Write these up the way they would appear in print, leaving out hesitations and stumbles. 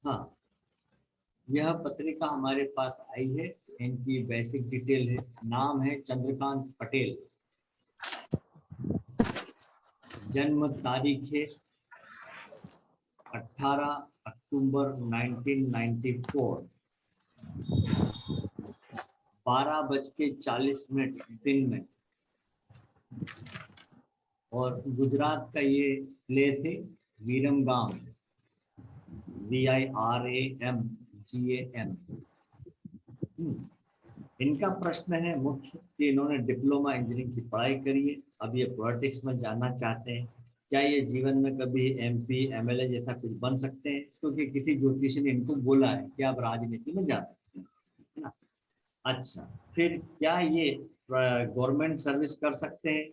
हाँ, यह पत्रिका हमारे पास आई है। इनकी बेसिक डिटेल है। नाम है चंद्रकांत पटेल। जन्म तारीख है 18 अक्टूबर 1994, 12:40 दिन में। और गुजरात का ये प्लेस है वीरमगाम, VIRAMGAM। इनका प्रश्न है मुख्य कि इन्होंने डिप्लोमा इंजीनियरिंग की पढ़ाई करी है, अब ये पॉलिटिक्स में जाना चाहते हैं। क्या ये जीवन में कभी MP MLA जैसा कुछ बन सकते हैं? क्योंकि किसी ज्योतिषी ने इनको बोला है कि आप राजनीति में जा सकते हैं, है ना। अच्छा, फिर क्या ये गवर्नमेंट सर्विस कर सकते हैं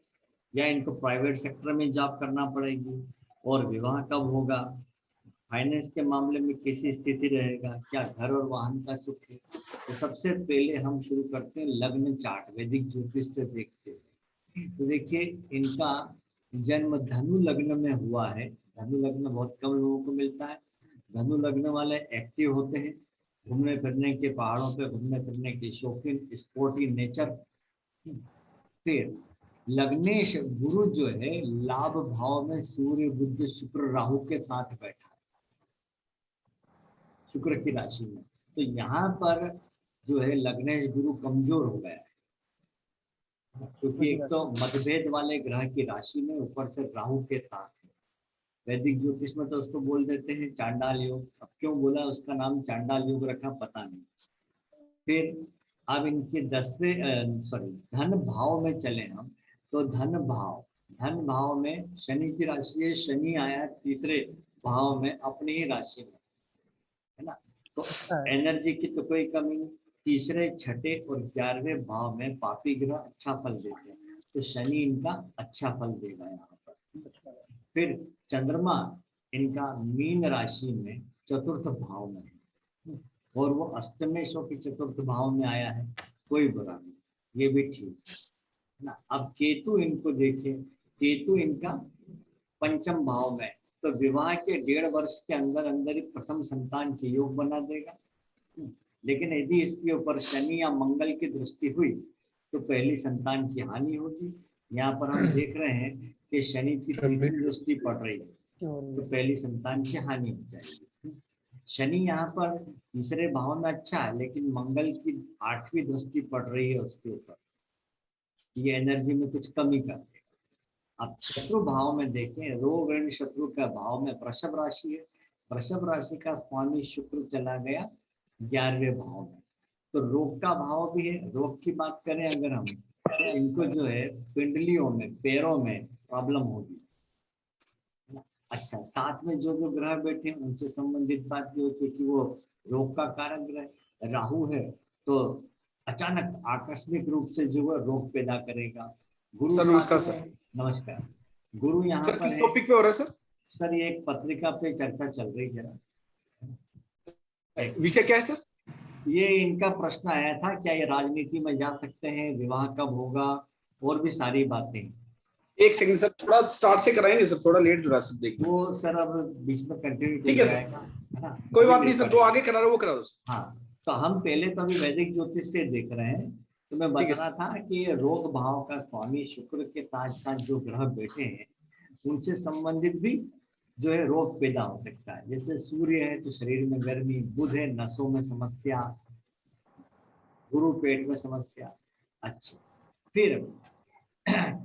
या इनको प्राइवेट सेक्टर में जॉब करना पड़ेगी? और विवाह कब होगा? फाइनेंस के मामले में कैसी स्थिति रहेगा? क्या घर और वाहन का सुख है? तो सबसे पहले हम शुरू करते हैं लग्न चार्ट, वैदिक ज्योतिष से देखते हैं। तो देखिए, इनका जन्म धनु लग्न में हुआ है। धनु लग्न बहुत कम लोगों को मिलता है। धनु लग्न वाले एक्टिव होते हैं, घूमने फिरने के, पहाड़ों पे घूमने फिरने के शौकीन, स्पोर्टी नेचर। फिर लग्नेश गुरु जो है लाभ भाव में सूर्य बुध शुक्र राहु के साथ बैठा है, शुक्र की राशि में। तो यहाँ पर जो है लग्नेश गुरु कमजोर हो गया है, क्योंकि एक तो मतभेद वाले ग्रह की राशि में, ऊपर से राहु के साथ है। वैदिक ज्योतिष में तो उसको बोल देते हैं चांडाल योग। अब क्यों बोला उसका नाम चांडाल योग रखा पता नहीं। फिर अब इनके 10वें धन भाव में चले हम, तो धन भाव में शनि की राशि है। शनि आया तीसरे भाव में अपनी ही राशि में, है ना। तो एनर्जी की तो कोई कमी नहीं। तीसरे, छठे और 11वें भाव में पापी ग्रह अच्छा फल देते हैं, तो शनि इनका अच्छा फल देगा यहाँ पर। फिर चंद्रमा इनका मीन राशि में चतुर्थ भाव में है, और वो अष्टमेशों के चतुर्थ भाव में आया है, कोई बुरा नहीं, ये भी ठीक है ना। अब केतु इनको देखिए, केतु इनका पंचम भाव में, तो विवाह के 1.5 वर्ष के अंदर अंदर ही प्रथम संतान के योग बना देगा। लेकिन यदि इसके ऊपर शनि या मंगल की दृष्टि हुई तो पहली संतान की हानि होगी। यहाँ पर हम देख रहे हैं कि शनि की तीसरी दृष्टि पड़ रही है, तो पहली संतान की हानि हो जाएगी। शनि यहाँ पर तीसरे भाव में अच्छा है, लेकिन मंगल की 8वीं दृष्टि पड़ रही है उसके ऊपर, ये एनर्जी में कुछ कमी कर देगा। अब शत्रु भाव में देखें, रोग ऋण शत्रु का भाव में वृषभ राशि है। वृषभ राशि का स्वामी शुक्र चला गया 11वें भाव में, तो रोग का भाव भी है। रोग की बात करें अगर हम, तो इनको जो है पिंडलियों में, पैरों में प्रॉब्लम होगी। अच्छा, साथ में जो जो ग्रह बैठे हैं उनसे संबंधित बात ये होती है कि वो रोग का कारक ग्रह राहु है, तो अचानक आकस्मिक रूप से जो है रोग पैदा करेगा। गुरु सर नमस्कार। साथ में, नमस्कार। गुरु यहाँ सर पर किस है। टॉपिक पे हो रहा है सर? सर ये एक पत्रिका पे चर्चा चल रही है जरा। विषय क्या है सर? ये इनका प्रश्न आया था, क्या ये राजनीति में जा सकते हैं, विवाह कब होगा, और भी सारी बातें। एक सेकंड सर, थोड़ा स्टार्ट से कराएंगे सर, थोड़ा लेट जुड़ा सर, देखिए। वो सर अब बीच में कंटिन्यू ठीक हो है सर, जाएगा, है ना। कोई अभी बात ले नहीं सर, जो पड़ेगा। आगे करा रहा है वो करा दो सर। हाँ, तो हम पहले तो अभी वैदिक ज्योतिष से देख रहे हैं। तो मैं ठीक बता है रहा सर। था कि ये रोग भाव का स्वामी शुक्र के साथ साथ जो ग्रह बैठे हैं उनसे संबंधित भी जो है रोग पैदा हो सकता है। जैसे सूर्य है तो शरीर में गर्मी, बुध है नसों में समस्या, गुरु पेट में समस्या। अच्छा, फिर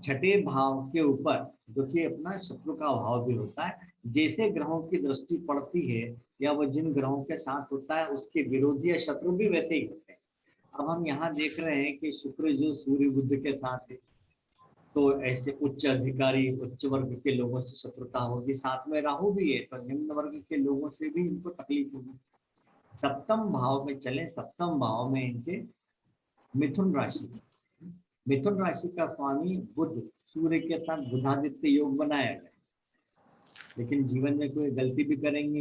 छठे भाव के ऊपर जो कि अपना शत्रु का भाव भी होता है, जैसे ग्रहों की दृष्टि पड़ती है या वो जिन ग्रहों के साथ होता है उसके विरोधी या शत्रु भी वैसे ही होते हैं। अब हम यहाँ देख रहे हैं कि शुक्र जो सूर्य बुध के साथ है, तो ऐसे उच्च अधिकारी, उच्च वर्ग के लोगों से शत्रुता होगी। साथ में राहु भी है, तो निम्न वर्ग के लोगों से भी इनको तकलीफ होगी। सप्तम भाव में चले, सप्तम भाव में इनके मिथुन राशि, मिथुन राशि का स्वामी बुध सूर्य के साथ बुधादित्य योग बनाया गया, लेकिन जीवन में कोई गलती भी करेंगे,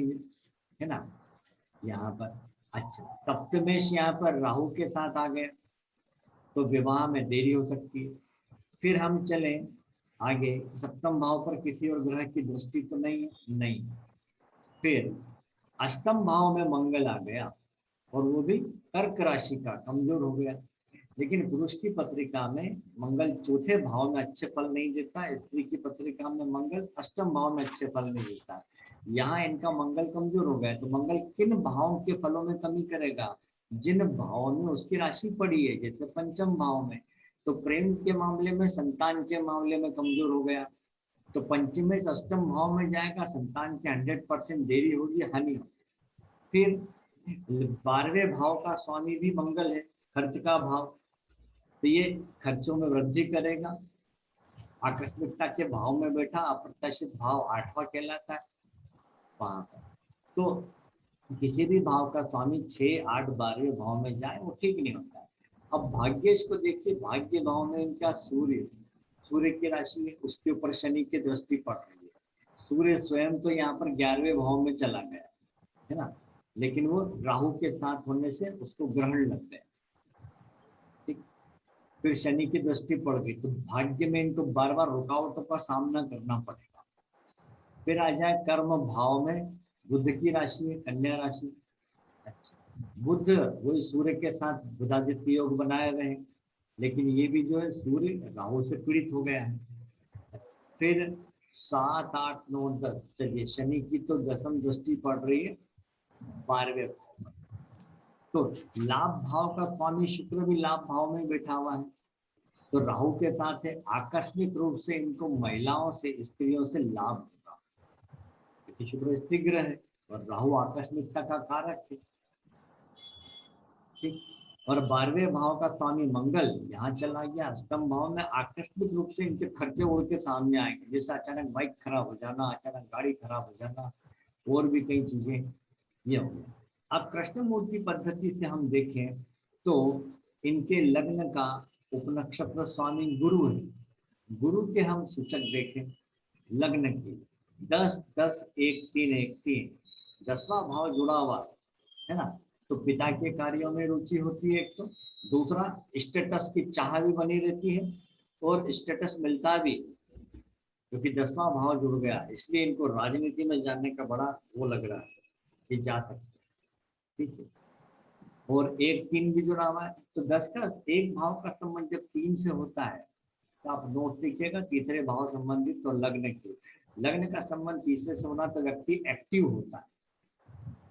है ना, यहाँ पर। अच्छा, सप्तमेश यहाँ पर राहु के साथ आ गया, तो विवाह में देरी हो सकती है। फिर हम चलें आगे, सप्तम भाव पर किसी और ग्रह की दृष्टि तो नहीं है, नहीं। फिर अष्टम भाव में मंगल आ गया और वो भी कर्क राशि का, कमजोर हो गया। लेकिन पुरुष की पत्रिका में मंगल चौथे भाव में अच्छे फल नहीं देता, स्त्री की पत्रिका में मंगल अष्टम भाव में अच्छे फल नहीं देता। यहाँ इनका मंगल कमजोर हो गया, तो मंगल किन भावों के फलों में कमी करेगा? जिन भावों में उसकी राशि पड़ी है, जैसे पंचम भाव में, तो प्रेम के मामले में, संतान के मामले में कमजोर हो गया। तो पंचमे से अष्टम भाव में जाएगा, संतान के 100% देरी होगी, हानि होगी। फिर 12वें भाव का स्वामी भी मंगल है, खर्च का भाव, तो ये खर्चों में वृद्धि करेगा। आकस्मिकता के भाव में बैठा, अप्रत्याशित भाव 8वां कहलाता है वहां पर। तो किसी भी भाव का स्वामी 6, 8, 12वें भाव में जाए वो ठीक नहीं होता है। अब भाग्येश को देखिए, भाग्य भाव में इनका सूर्य, सूर्य की राशि है, उसके ऊपर शनि की दृष्टि पड़ रही है। सूर्य स्वयं तो यहाँ पर 11वें भाव में चला गया है ना, लेकिन वो राहु के साथ होने से उसको ग्रहण लग गया। ठीक, फिर शनि की दृष्टि पड़ गई, तो भाग्य में इनको बार बार रुकावटों का सामना करना पड़ेगा। फिर आ जाए कर्म भाव में, बुध की राशि है, कन्या राशि। अच्छा, बुध वही सूर्य के साथ बुधादित्य योग बनाए रहे, लेकिन ये भी जो है सूर्य राहु से पीड़ित हो गया है। अच्छा, फिर 7, 8, 9, 10, चलिए शनि की तो दसम दृष्टि पड़ रही है 12वें भाव में। तो लाभ भाव का स्वामी शुक्र भी लाभ भाव में बैठा हुआ है, तो राहु के साथ है। आकस्मिक रूप से इनको महिलाओं से, स्त्रियों से लाभ होगा, क्योंकि शुक्र स्त्री ग्रह है और राहु आकस्मिकता का कारक है। ठीक, और 12वें भाव का स्वामी मंगल यहाँ चला गया अष्टम भाव में। आकस्मिक रूप से इनके खर्चे उड़ के सामने आएंगे, जैसे अचानक बाइक खराब हो जाना, अचानक गाड़ी खराब हो जाना, और भी कई चीजें ये हो गया। अब कृष्णमूर्ति पद्धति से हम देखें तो इनके लग्न का उपनक्षत्र स्वामी गुरु है। गुरु के हम सूचक देखें लग्न की 10, 10, 1, 3, 1, 3, 10वां भाव जुड़ा हुआ है ना, तो पिता के कार्यों में रुचि होती है एक तो, दूसरा स्टेटस की चाह भी बनी रहती है और स्टेटस मिलता भी, क्योंकि 10वां भाव जुड़ गया, इसलिए इनको राजनीति में जाने का बड़ा वो लग रहा है कि जा सकते। ठीक है, और 1, 3 भी जुड़ा हुआ है, तो 10 का एक भाव का संबंध जब 3 से होता है तो आप नोट लिखिएगा, तीसरे भाव संबंधित तो लग्न की, लग्न का संबंध तीसरे से होना तो व्यक्ति एक्टिव होता है,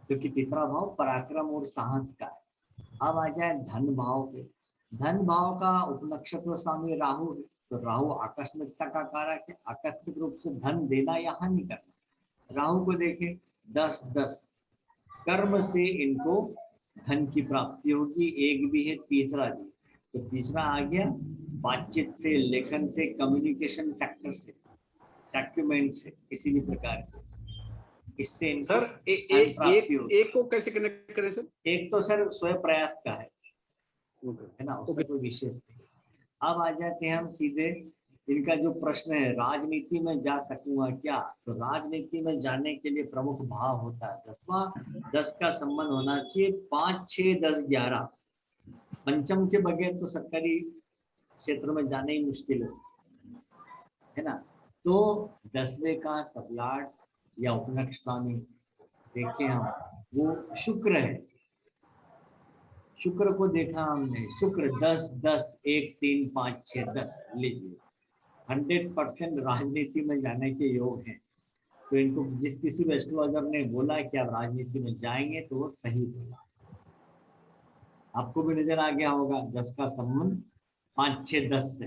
क्योंकि तीसरा भाव पराक्रम और साहस का है। अब आ जाए धन भाव पे, धन भाव का उपनक्षत्र स्वामी राहु है, तो राहु आकस्मिकता का कारक है, आकस्मिक रूप से धन देना या हानि करना। राहु को देखें 10, 10, कर्म से इनको धन की प्राप्ति होगी, एक भी है, तीसरा भी, तो तीसरा आ गया बातचीत से, लेखन से, कम्युनिकेशन सेक्टर से, डॉक्यूमेंट से, किसी भी प्रकार के, इससे इनको सर एक को कैसे कनेक्ट करें सर? एक तो सर स्वयं प्रयास का है ना, उसका कोई विशेष नहीं। अब आ जाते हैं हम सीधे, इनका जो प्रश्न है राजनीति में जा सकूंगा क्या, तो राजनीति में जाने के लिए प्रमुख भाव होता है 10वां, 10 का संबंध होना चाहिए 5, 6, 10, 11, पंचम के बगैर तो सरकारी क्षेत्र में जाना ही मुश्किल है ना। तो 10वें का सबलाट या उपनक्ष स्वामी देखे हम, वो शुक्र है, शुक्र को देखा हमने, शुक्र 10, 10, 1, 3, 5, 6, 10, लीजिए 100% राजनीति में जाने के योग हैं। तो इनको जिस किसी भी एस्ट्रोलॉजर ने बोला कि आप राजनीति में जाएंगे तो वो सही बोला। आपको भी नजर आ गया होगा 10 का संबंध 5, 6, 10 से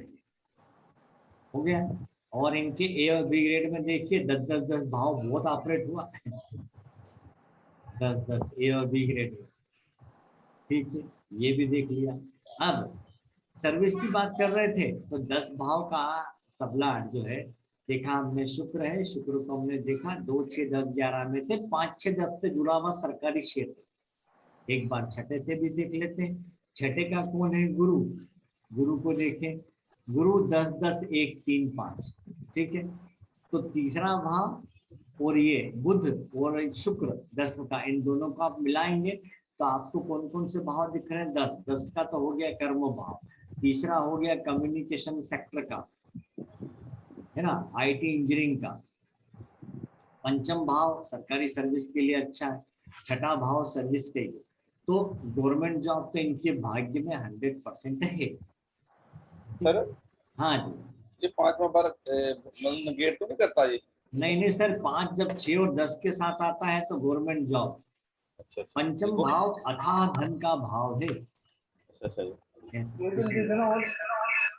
हो गया। और इनके ए और बी ग्रेड में देखिए 10, 10, 10 भाव बहुत ऑपरेट हुआ 10, 10 ए और बी ग्रेड में। ठीक है, ये भी देख लिया। अब सर्विस की बात कर रहे थे तो 10 भाव का सबलाट जो है देखा हमने, शुक्र है, शुक्र को हमने देखा 2, 6, 10, 11 में से 5, 6, 10 से जुड़ा हुआ सरकारी क्षेत्र। एक बार छठे से भी देख लेते हैं, छठे का कौन है, गुरु, गुरु को देखें, गुरु 10, 10, 1, 3, 5, ठीक है। तो तीसरा भाव और ये बुध और शुक्र 10 का, इन दोनों को आप मिलाएंगे तो आपको कौन कौन से भाव दिख रहे हैं, 10, 10 का तो हो गया कर्म भाव, तीसरा हो गया कम्युनिकेशन सेक्टर का, है ना, आईटी इंजीनियरिंग का, पंचम भाव सरकारी सर्विस के लिए अच्छा है, छठा भाव सर्विस के लिए, तो गवर्नमेंट जॉब तो इनके भाग्य में 100% है। सर हाँ जी, ये 5वां बार मतलब नेगेट तो नहीं करता ये? नहीं नहीं सर, 5 जब 6 और 10 के साथ आता है तो गवर्नमेंट जॉब। अच्छा पंचम भाव अथाह धन का भाव है। अच्छा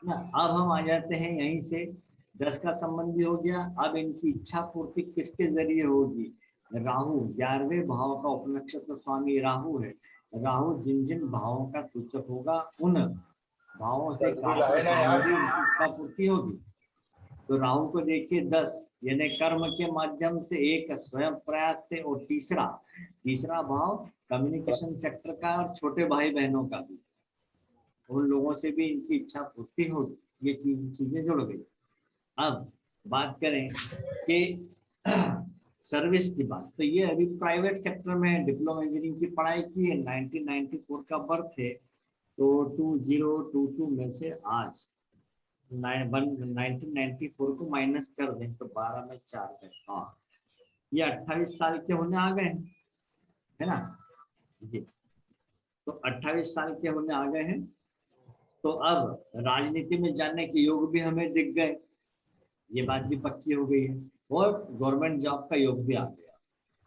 ना अब हम आ जाते हैं यहीं से, 10 का संबंध भी हो गया। अब इनकी इच्छा पूर्ति किसके जरिए होगी? राहु 11वें भाव का उपनक्षत्र स्वामी राहु है। राहु जिन जिन भावों का सूचक होगा उन भावों से कार्य सामग्री इनकी इच्छा पूर्ति होगी। तो राहु को देखिए 10 यानी कर्म के माध्यम से, एक स्वयं प्रयास से, और तीसरा भाव कम्युनिकेशन सेक्टर का और छोटे भाई बहनों का भी, उन लोगों से भी इनकी इच्छा पूर्ति होगी। ये चीजें जुड़ गई। अब बात करें कि सर्विस की बात, तो ये अभी प्राइवेट सेक्टर में डिप्लोमा इंजीनियरिंग की पढ़ाई की है, 1994 का बर्थ है, तो 2022 में से आज 1994 को माइनस कर दें तो 12 में 4 है, हाँ ये 28 साल के होने आ गए हैं, है ना जी। तो 28 साल के होने आ गए हैं, तो अब राजनीति में जाने के योग भी हमें दिख गए, ये बात भी पक्की हो गई है, और गवर्नमेंट जॉब का योग भी आ गया।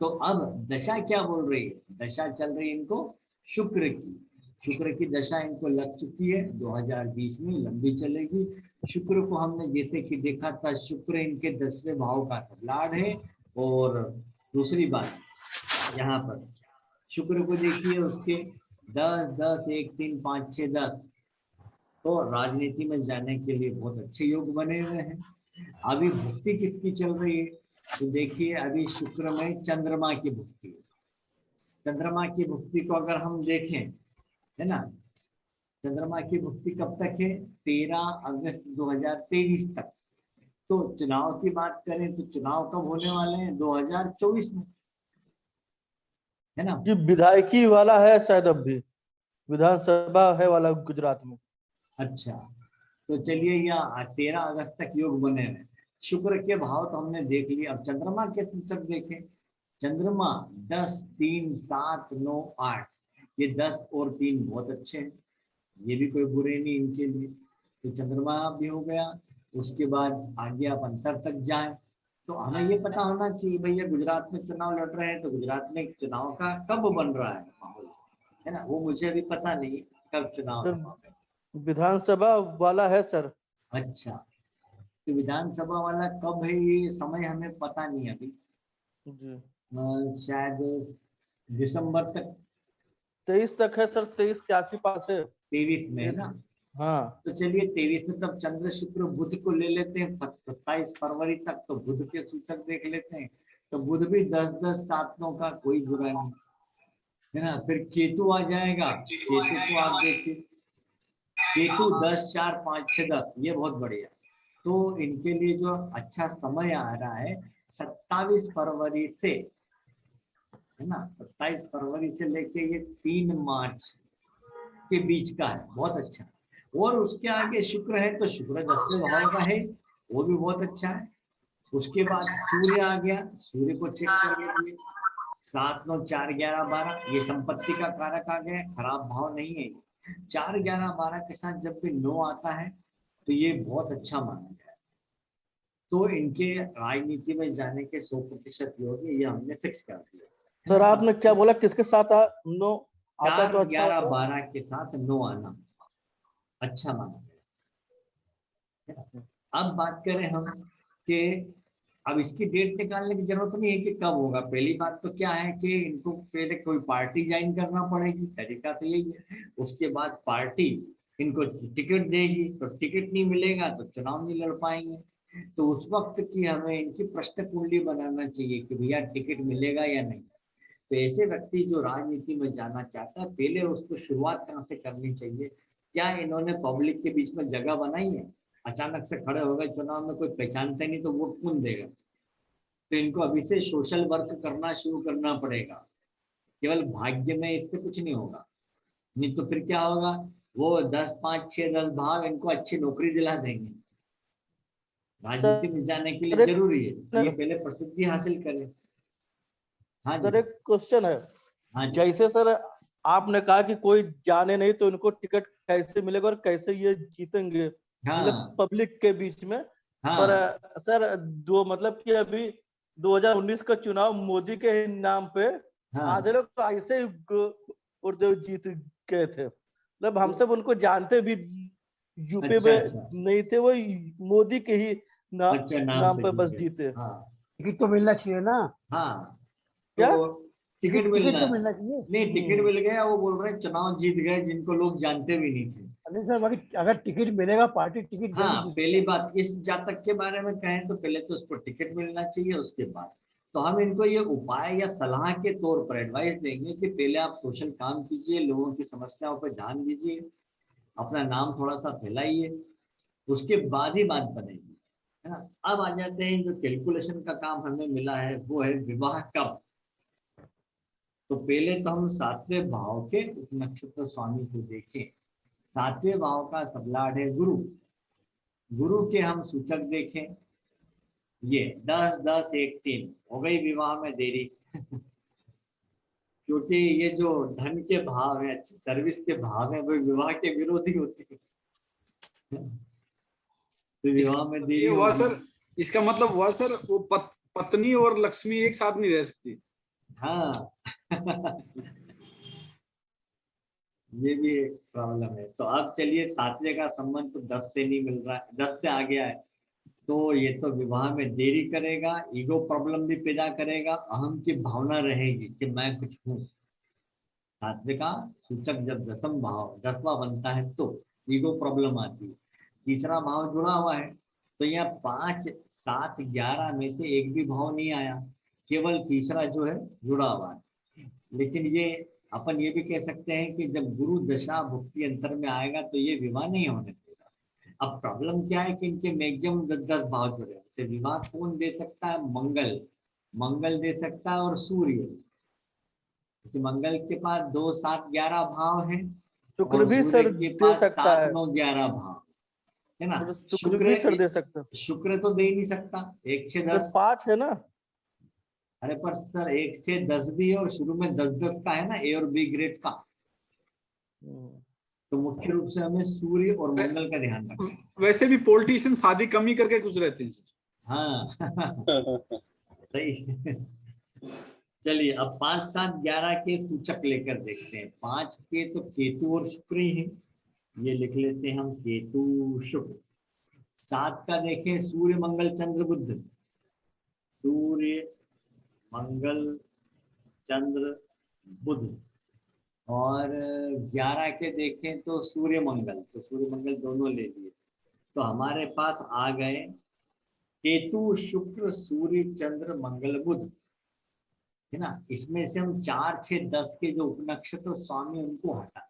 तो अब दशा क्या बोल रही है? दशा चल रही है इनको शुक्र की दशा इनको लग चुकी है, 2020 में लंबी चलेगी। शुक्र को हमने जैसे कि देखा था, शुक्र इनके 10वें भाव का लॉर्ड है। और दूसरी बात यहाँ पर शुक्र को देखिए, उसके 10 10 1 3 5 6 10, तो राजनीति में जाने के लिए बहुत अच्छे योग बने हुए हैं। अभी भक्ति किसकी चल रही है? तो देखिए अभी शुक्र में चंद्रमा की भक्ति है। चंद्रमा की भक्ति को अगर हम देखें, है ना, चंद्रमा की भक्ति कब तक है? 13 अगस्त 2023 तक। तो चुनाव की बात करें तो चुनाव कब होने वाले हैं? 2024 में, है ना जी। विधायकी वाला है शायद, अब भी विधानसभा है वाला गुजरात में। अच्छा, तो चलिए यहाँ 13 अगस्त तक योग बने हैं। शुक्र के भाव तो हमने देख लिए, अब चंद्रमा के सूचक देखें। चंद्रमा 10 3 7 9 8, ये 10 और 3 बहुत अच्छे हैं, ये भी कोई बुरे नहीं इनके लिए। तो चंद्रमा भी हो गया। उसके बाद आगे आप अंतर तक जाएं, तो हमें ये पता होना चाहिए भैया गुजरात में चुनाव लड़ रहे हैं, तो गुजरात में चुनाव का कब बन रहा है माहौल, है ना, वो मुझे अभी पता नहीं कब चुनाव है। विधानसभा वाला है सर। अच्छा, तो विधानसभा वाला कब है ये समय हमें पता नहीं अभी जी। शायद दिसंबर तक, 23 तक है सर, 23 के आस पास है। 23 में, है ना। हाँ, तो चलिए 23 में तब चंद्र शुक्र बुध को ले लेते हैं, 27 फरवरी तक, तो बुध के सूचक देख लेते हैं। तो बुध भी 10 10 7 9 का कोई बुरा नहीं, है ना। फिर केतु आ जाएगा, केतु को आप देखिए, केतु 10 4 5 6 10, ये बहुत बढ़िया। तो इनके लिए जो अच्छा समय आ रहा है 27 फरवरी से, है ना, 27 फरवरी से लेके ये 3 मार्च के बीच का है, बहुत अच्छा। और उसके आगे शुक्र है, तो शुक्र 10वें भाव का है, वो भी बहुत अच्छा है। उसके बाद सूर्य आ गया, सूर्य को चेक कर लीजिए, 7 9 4 11 12, ये संपत्ति का कारक आ गया, खराब भाव नहीं है। 4 11 12 के साथ जब भी 9 आता है तो ये बहुत अच्छा माना गया है। तो इनके राजनीति में जाने के 100% योग ये हमने फिक्स कर दिया। सर आपने क्या बोला, किसके साथ नो आता 4 तो अच्छा 11 होता? 12 के साथ 9 आना अच्छा माना गया। अब बात करें हम कि अब इसकी डेट निकालने की जरूरत नहीं है कि कब होगा। पहली बात तो क्या है कि इनको पहले कोई पार्टी ज्वाइन करना पड़ेगी, तरीका तो यही है। उसके बाद पार्टी इनको टिकट देगी, तो टिकट नहीं मिलेगा तो चुनाव नहीं लड़ पाएंगे। तो उस वक्त की हमें इनकी प्रश्न कुंडली बनाना चाहिए कि भैया टिकट मिलेगा या नहीं। तो ऐसे व्यक्ति जो राजनीति में जाना चाहता है, पहले उसको शुरुआत कहाँ से करनी चाहिए? क्या इन्होंने पब्लिक के बीच में जगह बनाई है? अचानक से खड़े हो गए चुनाव में, कोई पहचानते नहीं तो वोट कौन देगा? तो इनको अभी से सोशल वर्क करना शुरू करना पड़ेगा। केवल भाग्य में इससे कुछ नहीं होगा, नहीं तो फिर क्या होगा, वो 10 5 6 10 भाव इनको अच्छी नौकरी दिला देंगे। राजनीति में जाने के लिए जरूरी है ये पहले प्रसिद्धि हासिल करें। हाँ जी, सर एक क्वेश्चन है, हाँ जी, जैसे सर आपने कहा कि कोई जाने नहीं तो उनको टिकट कैसे मिलेगा और कैसे ये जीतेंगे, मतलब हाँ, पब्लिक के बीच में। पर हाँ, सर दो मतलब कि अभी 2019 का चुनाव मोदी के ही नाम पे हाँ, आधे लोग तो ऐसे ही गुरुदेव जीत गए थे, मतलब हम तो सब उनको जानते भी यूपी अच्छा, में अच्छा, नहीं थे, वो मोदी के ही अच्छा, नाम नाम पे पे बस जीते। जीते। हाँ, टिकट तो मिलना चाहिए ना, हाँ, क्या? तो टिकट टिकट मिलना, तो मिलना चाहिए। नहीं टिकट मिल गया, वो बोल रहे हैं चुनाव जीत गए जिनको लोग जानते भी नहीं थे। नहीं सर, बाकी अगर टिकट मिलेगा पार्टी टिकट हाँ, जरूर पहली जीतेगी। बात इस जातक के बारे में कहें तो पहले तो उसको टिकट मिलना चाहिए, उसके बाद तो हम इनको ये उपाय या सलाह के तौर पर एडवाइस देंगे कि पहले आप सोशल काम कीजिए, लोगों की समस्याओं पर ध्यान दीजिए, अपना नाम थोड़ा सा फैलाइए, उसके बाद ही बात बनेगी, है ना। अब आ जाते हैं जो कैलकुलेशन का काम हमें मिला है, वो है विवाह कब। तो पहले तो हम सातवें भाव के नक्षत्र स्वामी को देखें। सातवें भाव का सबलाड है गुरु। गुरु के हम सूचक देखें, ये 10-10-1-3 हो गई विवाह में देरी। क्योंकि ये जो धन के भाव है, अच्छी सर्विस के भाव है, वो विवाह के विरोधी होते हैं। तो इसका विवाह में मतलब ये देरी हुआ होगी। सर, इसका मतलब हुआ सर वो पत्नी और लक्ष्मी एक साथ नहीं रह सकती। हाँ। ये भी एक प्रॉब्लम है। तो अब चलिए, सातवें का संबंध तो 10 से नहीं मिल रहा है, 10 से आ गया है, तो ये तो विवाह में देरी करेगा, ईगो प्रॉब्लम भी पैदा करेगा, अहम की भावना रहेगी कि मैं कुछ हूँ। सात्विक का सूचक जब दसम भाव 10वां बनता है तो ईगो प्रॉब्लम आती है। तीसरा भाव जुड़ा हुआ है, तो यहाँ 5-7-11 में से एक भी भाव नहीं आया, केवल तीसरा जो है जुड़ा हुआ है। लेकिन ये अपन ये भी कह सकते हैं कि जब गुरु दशा भुक्ति अंतर में आएगा तो ये विवाह नहीं होने देगा। अब प्रॉब्लम क्या है कि इनके मैक्सिमम 10-10 भाव जुड़े हैं, तो विवाह कौन दे सकता है? मंगल। मंगल दे सकता है और सूर्य, क्योंकि मंगल के पास 2-7-11 भाव है, शुक्र और भी सूर्य सर के दे पास सकता है, 7-9-11 भाव है ना। मतलब शुक्र शुक्र, भी सर दे सकता है, शुक्र तो दे ही नहीं सकता, 1-6-10। मतलब 5 है ना। अरे पर सर 1-6-10 भी है, और शुरू में 10-10 का है ना, ए और बी ग्रेड का। तो मुख्य रूप से हमें सूर्य और मंगल का ध्यान रखना है। वैसे भी पॉलिटिशियन शादी कम ही करके खुश रहते हैं सर। हाँ। सही। चलिए, अब 5-7-11 के सूचक लेकर देखते हैं। 5 के तो केतु और शुक्र ही हैं, ये लिख लेते हैं हम, केतु शुक्र। 7 का देखें, सूर्य मंगल चंद्र बुध। सूर्य मंगल चंद्र बुध। और 11 के देखें तो सूर्य मंगल, तो सूर्य मंगल दोनों ले लिए, तो हमारे पास आ गए केतु शुक्र सूर्य चंद्र मंगल बुध, है ना। इसमें से हम 4-6-10 के जो उपनक्षत्र स्वामी उनको हटा,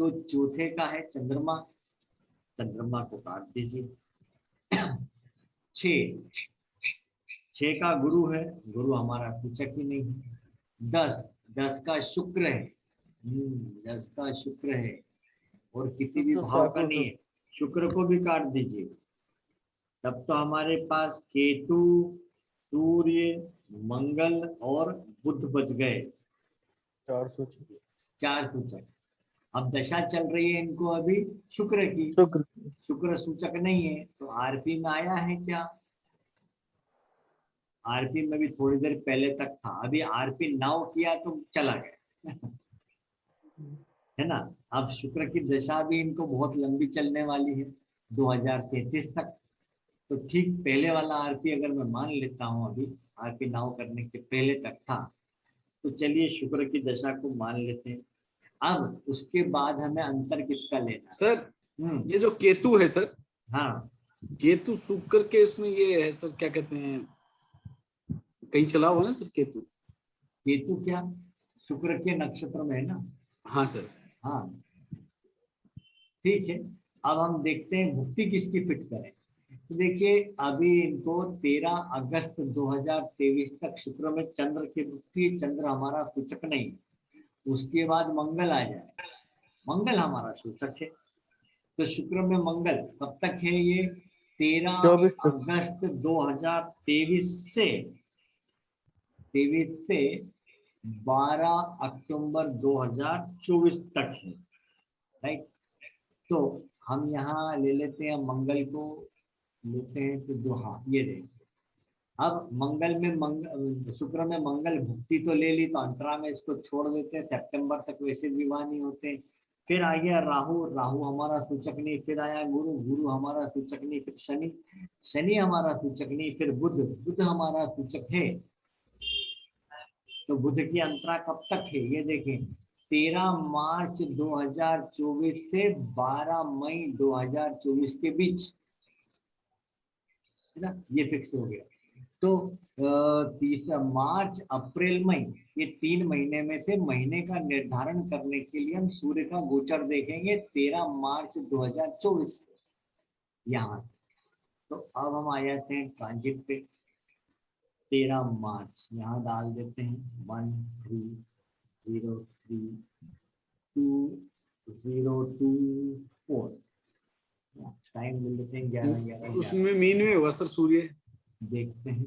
तो चौथे का है चंद्रमा, चंद्रमा को काट दीजिए। 6 का गुरु है, गुरु हमारा सूचक ही नहीं है। 10 का शुक्र है, 10 का शुक्र है, और किसी भी तो भाव का सातों नहीं तो है, शुक्र को भी काट दीजिए। तब तो हमारे पास केतु सूर्य मंगल और बुध बच गए, 400 4 सूचक। अब दशा चल रही है इनको अभी शुक्र की, शुक्र। शुक्र सूचक नहीं है, तो आरपी में आया है क्या? आरपी में भी थोड़ी देर पहले तक था, अभी आरपी नाउ किया तो चला गया। है ना। अब शुक्र की दशा भी इनको बहुत लंबी चलने वाली है, 2033 तक। तो ठीक पहले वाला आरपी अगर मैं मान लेता हूँ, अभी आरपी नाउ करने के पहले तक था, तो चलिए शुक्र की दशा को मान लेते हैं। अब उसके बाद हमें अंतर किसका लेना है? सर ये जो केतु है सर, हाँ, केतु शुक्र के इसमें ये है सर, क्या कहते हैं, कहीं चला हुआ ना सर केतु। केतु क्या शुक्र के नक्षत्र में है ना। हाँ सर। हाँ, ठीक है। अब हम देखते हैं भुक्ति किसकी फिट करें। तो देखिए, अभी इनको 13 अगस्त 2023 तक शुक्र में चंद्र की भुक्ति, चंद्र हमारा सूचक नहीं, उसके बाद मंगल आ जाए, मंगल हमारा सूचक है। तो शुक्र में मंगल कब तक है? ये 13 24 तक। अगस्त 2023 से 23 से 12 अक्टूबर 2024 तक है, राइट। तो हम यहाँ ले लेते हैं, मंगल को लेते हैं तो जो, हाँ ये देखिए, अब मंगल में शुक्र में मंगल भुक्ति तो ले ली, तो अंतरा में इसको छोड़ देते हैं, सितंबर तक वैसे विवाह नहीं होते। फिर आ गया राहु, राहु हमारा सूचक नहीं। फिर आया गुरु, गुरु हमारा सूचक नहीं। फिर शनि, शनि हमारा सूचक नहीं। फिर बुध, बुध हमारा सूचक है। तो बुध की अंतरा कब तक है ये देखें, 13 मार्च 2024 से 12 मई 2024 के बीच, है ना, ये फिक्स हो गया। तो 30 मार्च अप्रैल मई, ये 3 महीने में से महीने का निर्धारण करने के लिए हम सूर्य का गोचर देखेंगे 13 मार्च 2024 से, यहाँ से। तो अब हम आ जाते हैं ट्रांजिट पे। 13 मार्च यहाँ डाल देते हैं 13032024, टाइम मिल लेते हैं 11 उसमें मीन में होगा सर सूर्य, देखते हैं।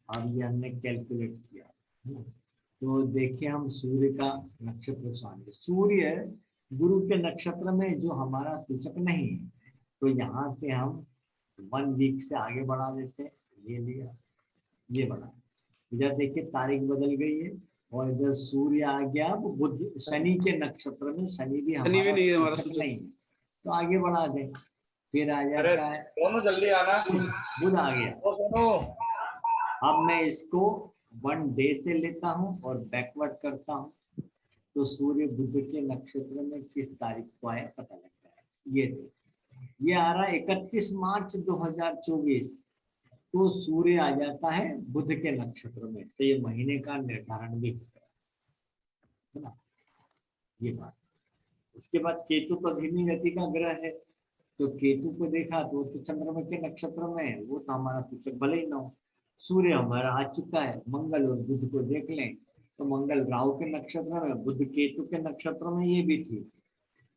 अब ये हमने कैलकुलेट किया, है ना। तो देखिए हम सूर्य का नक्षत्र स्वामी, सूर्य गुरु के नक्षत्र में जो हमारा सूचक नहीं है, तो यहाँ से हम 1 वीक से आगे बढ़ा देते हैं। ये लिया, ये बढ़ा, इधर देखिए तारीख बदल गई है, और इधर सूर्य आ गया अब बुध, शनि के नक्षत्र में। शनि भी शनि भी नहीं है हमारा सूचक सूचक। नहीं है, तो आगे बढ़ा दें। फिर आ जाता है दोनों जल्दी आना। बुध आ गया। ओ सुनो, अब मैं इसको 1 डे से लेता हूँ और बैकवर्ड करता हूँ, तो सूर्य बुध के नक्षत्र में किस तारीख को आया पता लगता है। ये आ रहा है 31 मार्च 2024, तो सूर्य आ जाता है बुध के नक्षत्र में, तो ये महीने का निर्धारण भी होता है ना, ये बात। उसके बाद केतु तो धीमी गति का ग्रह है, तो केतु को देखा तो वो तो चंद्रमा के नक्षत्र में है, वो तो हमारा सूचक भले ही ना हो। सूर्य हमारा आ चुका है। मंगल और बुध को देख लें, तो मंगल राहु के नक्षत्र में, बुध केतु के नक्षत्र में, ये भी ठीक है।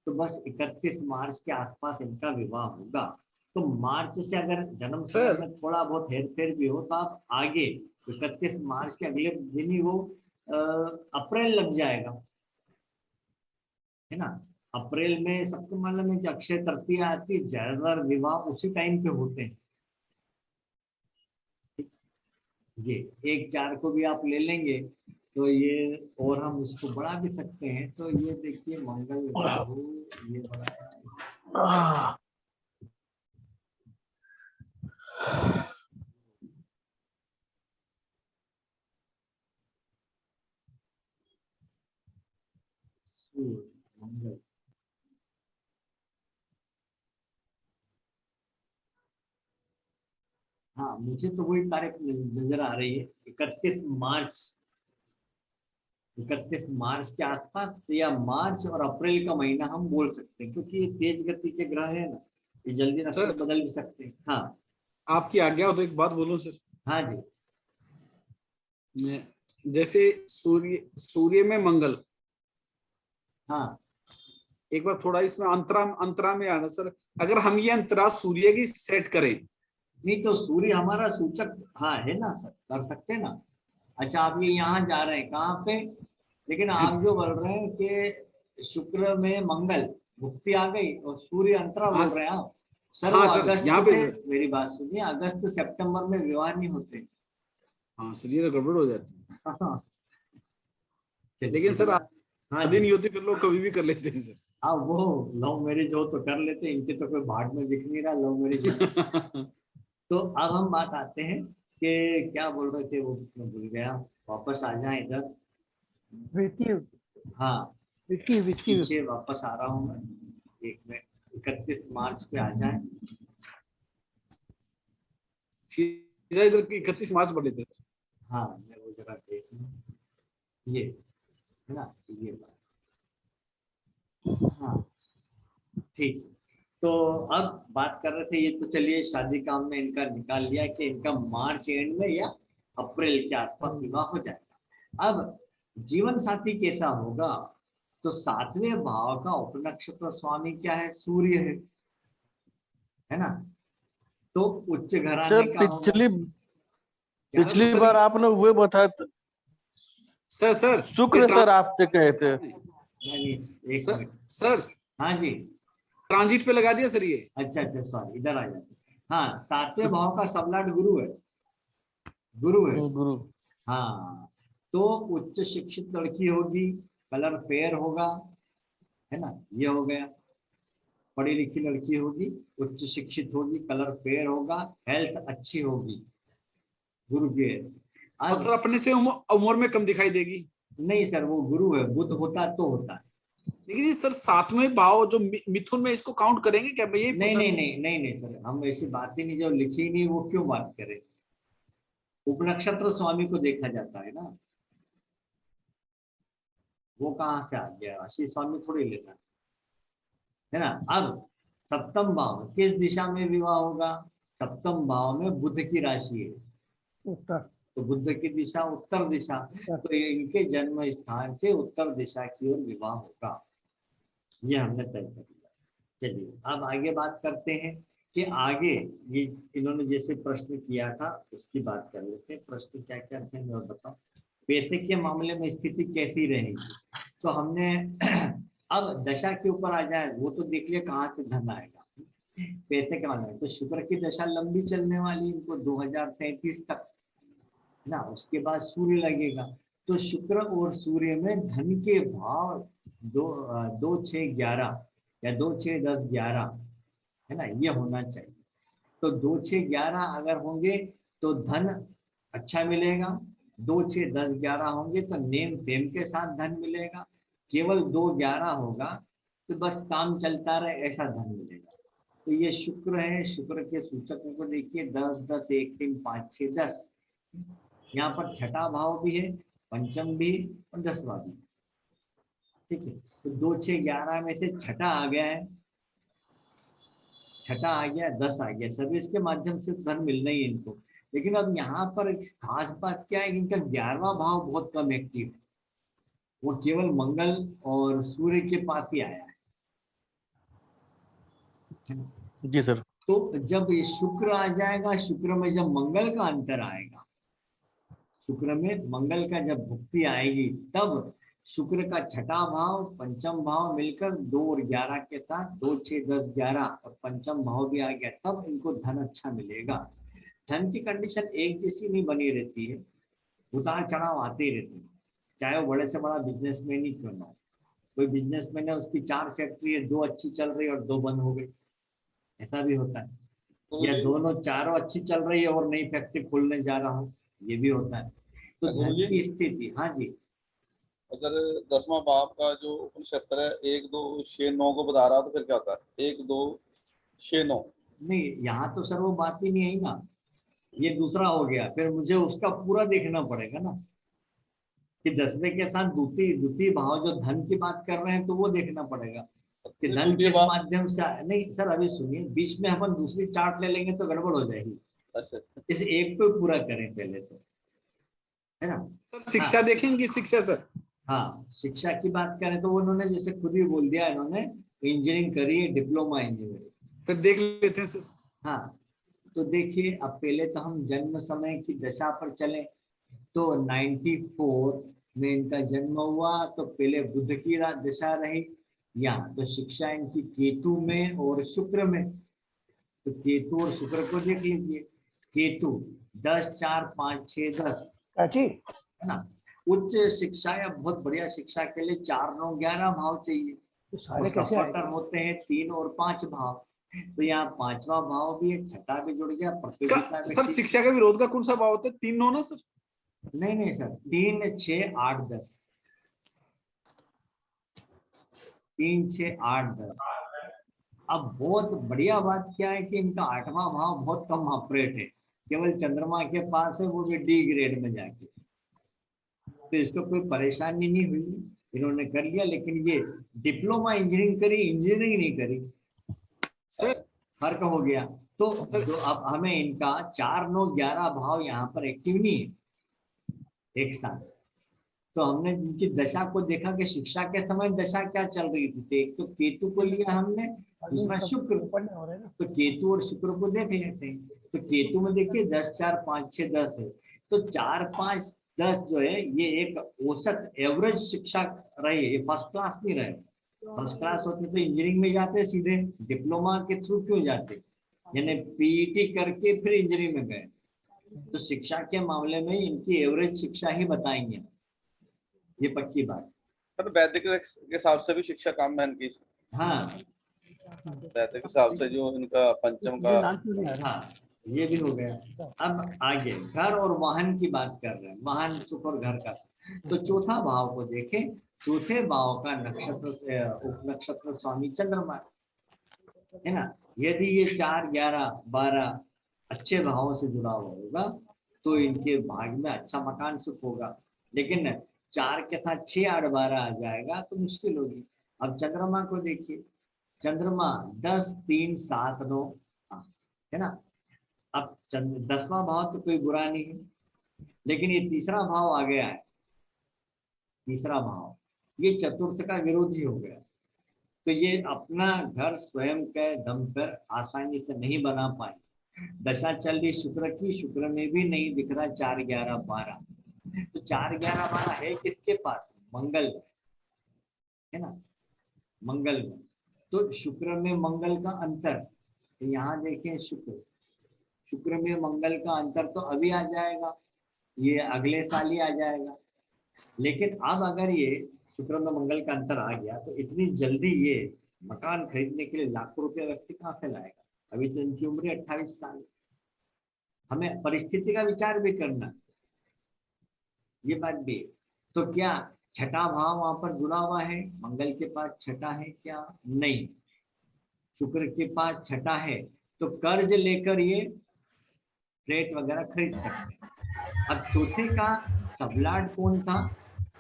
तो बस 31 मार्च के आसपास इनका विवाह होगा। तो मार्च से अगर जन्म समय में थोड़ा बहुत हेरफेर भी हो, तो आप आगे 31 मार्च के अगले दिन ही वो अप्रैल लग जाएगा, है ना। अप्रैल में सबको मालूम है कि अक्षय तृतीया आती है, ज्यादातर विवाह उसी टाइम पे होते हैं। ये 1-4 को भी आप ले लेंगे तो ये, और हम उसको बढ़ा भी सकते हैं। तो ये देखिए मंगल राहु ये बढ़ाया, मंगल, हाँ मुझे तो वही तारीख नजर आ रही है 31 मार्च के आसपास, या मार्च और अप्रैल का महीना हम बोल सकते हैं, क्योंकि ये तेज गति के ग्रह है ना, ये जल्दी नक्षत्र बदल भी सकते हैं। हाँ आपकी आज्ञा हो तो एक बात बोलूं सर। हाँ जी, मैं जैसे सूर्य में मंगल, हाँ एक बार थोड़ा इसमें अंतरा में आना सर। अगर हम ये अंतरा सूर्य की सेट करें, नहीं तो सूर्य हमारा सूचक, हाँ है ना सर, कर सकते हैं ना। अच्छा आप ये यहाँ जा रहे हैं कहाँ पे, लेकिन आप जो बोल रहे हैं कि शुक्र में मंगल भुक्ति आ गई और सूर्य अंतरा बोल रहे हैं आप सर। हाँ वो सर, अगस्त यहाँ पे से, सर। मेरी बात सुनिए, अगस्त सितंबर में विवाह नहीं होते। हाँ सर, ये तो गड़बड़ हो जाती है। हाँ लेकिन सर हाँ शादी नहीं होती, फिर लोग कभी भी कर लेते हैं सर। हाँ वो लव मैरिज हो तो कर लेते हैं, इनके तो कोई भाग में दिख नहीं रहा लव मैरिज। तो अब हम बात आते हैं कि क्या बोल रहे थे, वो मैं भूल गया, वापस आ जाए इधर। विक्की हाँ विक्की विक्की पीछे वापस आ रहा हूँ मैं, एक मिनट, 31 मार्च पे आ जाए। सीधा इधर 31 मार्च बढ़ लेते हैं। हाँ मैं वो जगह देख लूँ, ये है ना, ये बात, हाँ ठीक। तो अब बात कर रहे थे, ये तो चलिए शादी का हमने इनका निकाल लिया कि इनका मार्च एंड में या अप्रैल के आसपास विवाह हो जाएगा। अब जीवन साथी कैसा होगा, तो 7वें भाव का उपनक्षत्र स्वामी क्या है, सूर्य है ना। तो उच्च घराने सर का होगा। पिछली बार आपने वो बताया था, सर शुक्र सर आपसे कहे थे। नहीं, एक सर मिनट। सर हाँ जी, ट्रांजिट पे लगा दिया सर ये। अच्छा अच्छा, सॉरी, इधर आ जाते। हाँ, सातवें भाव का सबलाट गुरु है, गुरु है। गुरु। हाँ, तो उच्च शिक्षित लड़की होगी, कलर फेयर होगा, है ना, ये हो गया। पढ़ी लिखी लड़की होगी, उच्च शिक्षित होगी, कलर फेयर होगा, हेल्थ अच्छी होगी, गुरु की है। और सर अब अपने से उम्र में कम दिखाई देगी। नहीं सर, वो गुरु है, बुध होता तो होता है। लेकिन ये सर सातवें भाव जो मिथुन में, इसको काउंट करेंगे क्या? मैं यही नहीं पूछा। नहीं नहीं नहीं नहीं सर, हम ऐसी बात ही नहीं, जो लिखी नहीं वो क्यों बात करें। उपनक्षत्र स्वामी को देखा जाता है ना, वो कहाँ से आ गया, राशि स्वामी थोड़ी लेना है ना। अब सप्तम भाव किस दिशा में विवाह होगा? सप्तम भाव में बुध की राशि है, उत्तर। तो बुध की दिशा उत्तर दिशा, तो ये इनके जन्म स्थान से उत्तर दिशा की ओर विवाह होगा, ये हमने तय कर लिया। चलिए अब आगे बात करते हैं कि आगे ये इन्होंने जैसे प्रश्न किया था उसकी बात कर लेते हैं। प्रश्न क्या क्या थे मैं बताऊं। पैसे के मामले में स्थिति कैसी रहेगी, तो हमने अब दशा के ऊपर आ जाए, वो तो देख लिया कहाँ से धन आएगा। पैसे के मामले में तो शुक्र की दशा लंबी चलने वाली, इनको 2037 तक, ना उसके बाद सूर्य लगेगा। तो शुक्र और सूर्य में धन के भाव 2, 6, 11 या 2, 6, 10, 11, है ना, ये होना चाहिए। तो 2, 6, 11 अगर होंगे तो धन अच्छा मिलेगा, 2, 6, 10, 11 होंगे तो नेम फेम के साथ धन मिलेगा। केवल 2, 11 होगा तो बस काम चलता रहे, ऐसा धन मिलेगा। तो ये शुक्र है, शुक्र के सूचकों को देखिए, 10, 10, 1, 3, 5, 6, 10। यहाँ पर छठा भाव भी है, पंचम भी और 10वां भी, ठीक है। तो 2, 6, 11 में से छठा आ गया है, छठा आ गया, 10 आ गया, सर्विस के माध्यम से धन मिलना ही है इनको। लेकिन अब यहाँ पर एक खास बात क्या है, इनका 11वां भाव बहुत कम एक्टिव है, वो केवल मंगल और सूर्य के पास ही आया है। जी सर। तो जब ये शुक्र आ जाएगा, शुक्र में जब मंगल का अंतर आएगा, शुक्र में मंगल का जब भुक्ति आएगी, तब शुक्र का छठा भाव पंचम भाव मिलकर 2 और 11 के साथ 2, 6, 10, 11 और पंचम भाव भी आ गया, तब इनको धन अच्छा मिलेगा। धन की कंडीशन एक जैसी नहीं बनी रहती है, उतार चढ़ाव आते ही रहते हैं, चाहे वो बड़े से बड़ा बिजनेसमैन ही क्यों ना हो। कोई बिजनेसमैन है, उसकी 4 फैक्ट्री है, 2 अच्छी चल रही है और 2 बंद हो गई, ऐसा भी होता है। या दोनों चारों अच्छी चल रही है और नई फैक्ट्री खोलने जा रहा हूँ, ये भी होता है। तो धन की स्थिति, हाँ जी, अगर 10वां भाव का जो उपनक्षत्र है 1, 2, 6, 9 को बता रहा तो फिर क्या होता है? 1, 2, 6, 9। नहीं यहाँ तो सर वो बात ही नहीं आई ना, ये दूसरा हो गया, फिर मुझे उसका पूरा देखना पड़ेगा ना कि 10वें के साथ द्वितीय भाव जो धन की बात कर रहे हैं, तो वो देखना पड़ेगा कि धन द्वितीय किस भाव, माध्यम से नहीं सर, अभी सुनिए, बीच में अपन दूसरी चार्ट ले लेंगे तो गड़बड़ हो जाएगी। अच्छा, इस एक को पूरा करें पहले तो, है ना। सर शिक्षा देखेंगे, शिक्षा सर। हाँ, शिक्षा की बात करें तो उन्होंने जैसे खुद ही बोल दिया, इन्होंने इंजीनियरिंग करी है, डिप्लोमा इंजीनियरिंग। फिर देख लेते हैं सर। हाँ, तो देखिए अब पहले तो हम जन्म समय की दशा पर चले, तो 94 में इनका जन्म हुआ, तो पहले बुध की दशा रही, यहाँ तो शिक्षा इनकी केतु में और शुक्र में, तो केतु और शुक्र को देख लीजिए। केतु 10, 4, 5, 6, 10, काची है ना। उच्च शिक्षा या बहुत बढ़िया शिक्षा के लिए 4, 9, 11 भाव चाहिए, तो और सारे कैसे सफलतर आएंगे? होते हैं 3 और 5 भाव। तो यहाँ 5वां भाव भी है, छठा भी जुड़ गया, प्रतियोगिता में सर शिक्षा का विरोध का कौन सा भाव होता है? 3, 9 ना सर? नहीं सर, 3, 6, 8, 10, 3, 6, 8, 10। अब बहुत बढ़िया बात क्या है कि इनका 8वां भाव बहुत कम ऑपरेट है, केवल चंद्रमा के पास है, वो भी डी ग्रेड में जाके, तो इसको कोई परेशानी नहीं हुई, इन्होंने कर लिया। लेकिन ये डिप्लोमा इंजीनियरिंग करी, इंजीनियरिंग नहीं करी, सर फर्क हो गया। तो जो अब हमें इनका 4, 9, 11 भाव यहाँ पर एक्टिव नहीं है एक साथ, तो हमने इनकी दशा को देखा कि शिक्षा के समय दशा क्या चल रही थी। तो एक तो केतु को लिया हमने, दूसरा शुक्र, पढ़ने हो रहे हैं ना। तो केतु और शुक्र को देख लेते हैं। तो केतु में देखिए 10, 4, 5, 6, 10 है, तो 4, 5 10 जो है ये एक औसत एवरेज शिक्षा रही है, ये फर्स्ट क्लास नहीं रहे। फर्स्ट क्लास होते तो इंजीनियरिंग में जाते, सीधे डिप्लोमा के थ्रू क्यों जाते, यानी पीईटी करके फिर इंजीनियरिंग में गए। तो शिक्षा के मामले में इनकी एवरेज शिक्षा ही बताएंगे, ये पक्की बात। सर वैदिक के हिसाब से भी शिक्षा कम है इनकी, हाँ वैदिक के हिसाब से जो इनका पंचम का। हाँ, ये भी हो गया। अब आगे घर और वाहन की बात कर रहे हैं, वाहन सुख और घर का। तो चौथा भाव को देखें, चौथे भाव का नक्षत्र उप नक्षत्र स्वामी चंद्रमा है ना। यदि ये 4, 11, 12 अच्छे भावों से जुड़ा हुआ होगा तो इनके भाग में अच्छा मकान सुख होगा। लेकिन 4 के साथ 6, 8, 12 आ जाएगा तो मुश्किल होगी। अब चंद्रमा को देखिए, चंद्रमा 10, 3, 7, 9 है ना। अब 10वां भाव तो कोई बुरा नहीं है, लेकिन ये तीसरा भाव आ गया है, तीसरा भाव ये चतुर्थ का विरोधी हो गया। तो ये अपना घर स्वयं के दम पर आसानी से नहीं बना पाए। दशा चल रही शुक्र की, शुक्र में भी नहीं दिख रहा 4, 11, 12। तो 4, 11, 12 है किसके पास, मंगल है ना, मंगल में। तो शुक्र में मंगल का अंतर, तो यहाँ देखें शुक्र में मंगल का अंतर तो अभी आ जाएगा, ये अगले साल ही आ जाएगा। लेकिन अब अगर ये शुक्र में मंगल का अंतर आ गया तो इतनी जल्दी ये मकान खरीदने के लिए लाखों रुपए व्यक्ति कहाँ से लाएगा। अभी तो इनकी उम्र 28 साल। हमें परिस्थिति का विचार भी करना, ये बात भी। तो क्या छठा भाव वहां पर जुड़ा हुआ है, मंगल के पास छठा है क्या, नहीं, शुक्र के पास छठा है। तो कर्ज लेकर ये फ्लैट वगैरह खरीद सकते हैं। अब चौथे का सबलाट कौन था,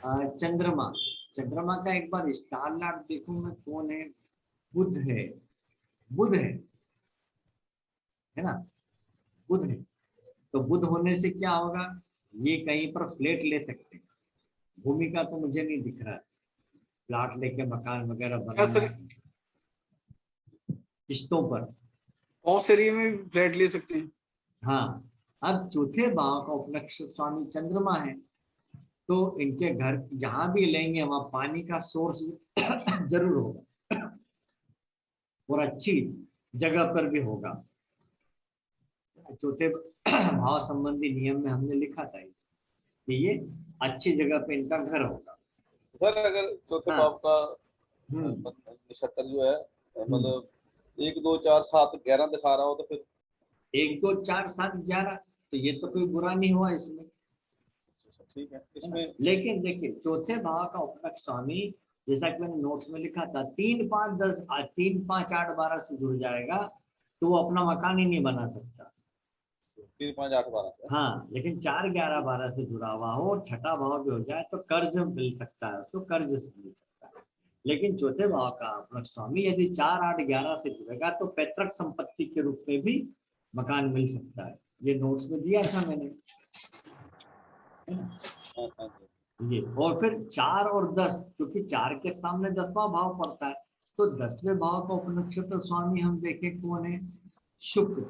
चंद्रमा। चंद्रमा का एक बार स्टार लाट देखूं मैं कौन है, बुध है, बुध है ना, बुध है। तो बुध होने से क्या होगा, ये कहीं पर फ्लैट ले सकते हैं। भूमि का तो मुझे नहीं दिख रहा है, प्लाट लेके मकान वगैरह बनाना किस्तों पर, पॉस एरिया में फ्लैट ले सकते हैं। हाँ। अब चौथे भाव का उपनक्षत्र स्वामी चंद्रमा है, तो इनके घर जहां भी लेंगे वहां पानी का सोर्स जरूर होगा और अच्छी जगह पर भी होगा। चौथे भाव संबंधी नियम में हमने लिखा था कि ये अच्छी जगह पे इनका घर होगा। सर अगर चौथे हाँ। भाव का नक्षत्र जो है मतलब 1, 2, 4, 7, 11 दिखा रहा हो तो फिर 1, 2, 4, 7, 11 तो ये तो कोई बुरा नहीं हुआ इसमें, ठीक है। इसमें लेकिन देखिए चौथे भाव का उपनक्षत्र स्वामी, जैसा कि मैंने नोट्स में लिखा था, 3, 5, 10, 3, 5, 8, 12 से जुड़ जाएगा तो वो अपना मकान ही नहीं बना सकता। 3, 5, 8, 12 से। हाँ, लेकिन 4, 11, 12 से जुड़ा हुआ हो और छठा भाव भी हो जाए तो कर्ज मिल सकता है, उसको कर्ज से मिल सकता है। लेकिन चौथे भाव का अपना स्वामी यदि 4, 8, 11 से जुड़ेगा तो पैतृक संपत्ति के रूप में भी मकान मिल सकता है। ये नोट्स में दिया था मैंने, है ना। ये और फिर 4 और 10, क्योंकि 4 के सामने 10वां भाव पड़ता है, तो 10वें भाव का उपनक्षत्र स्वामी हम देखें कौन है, शुक्र।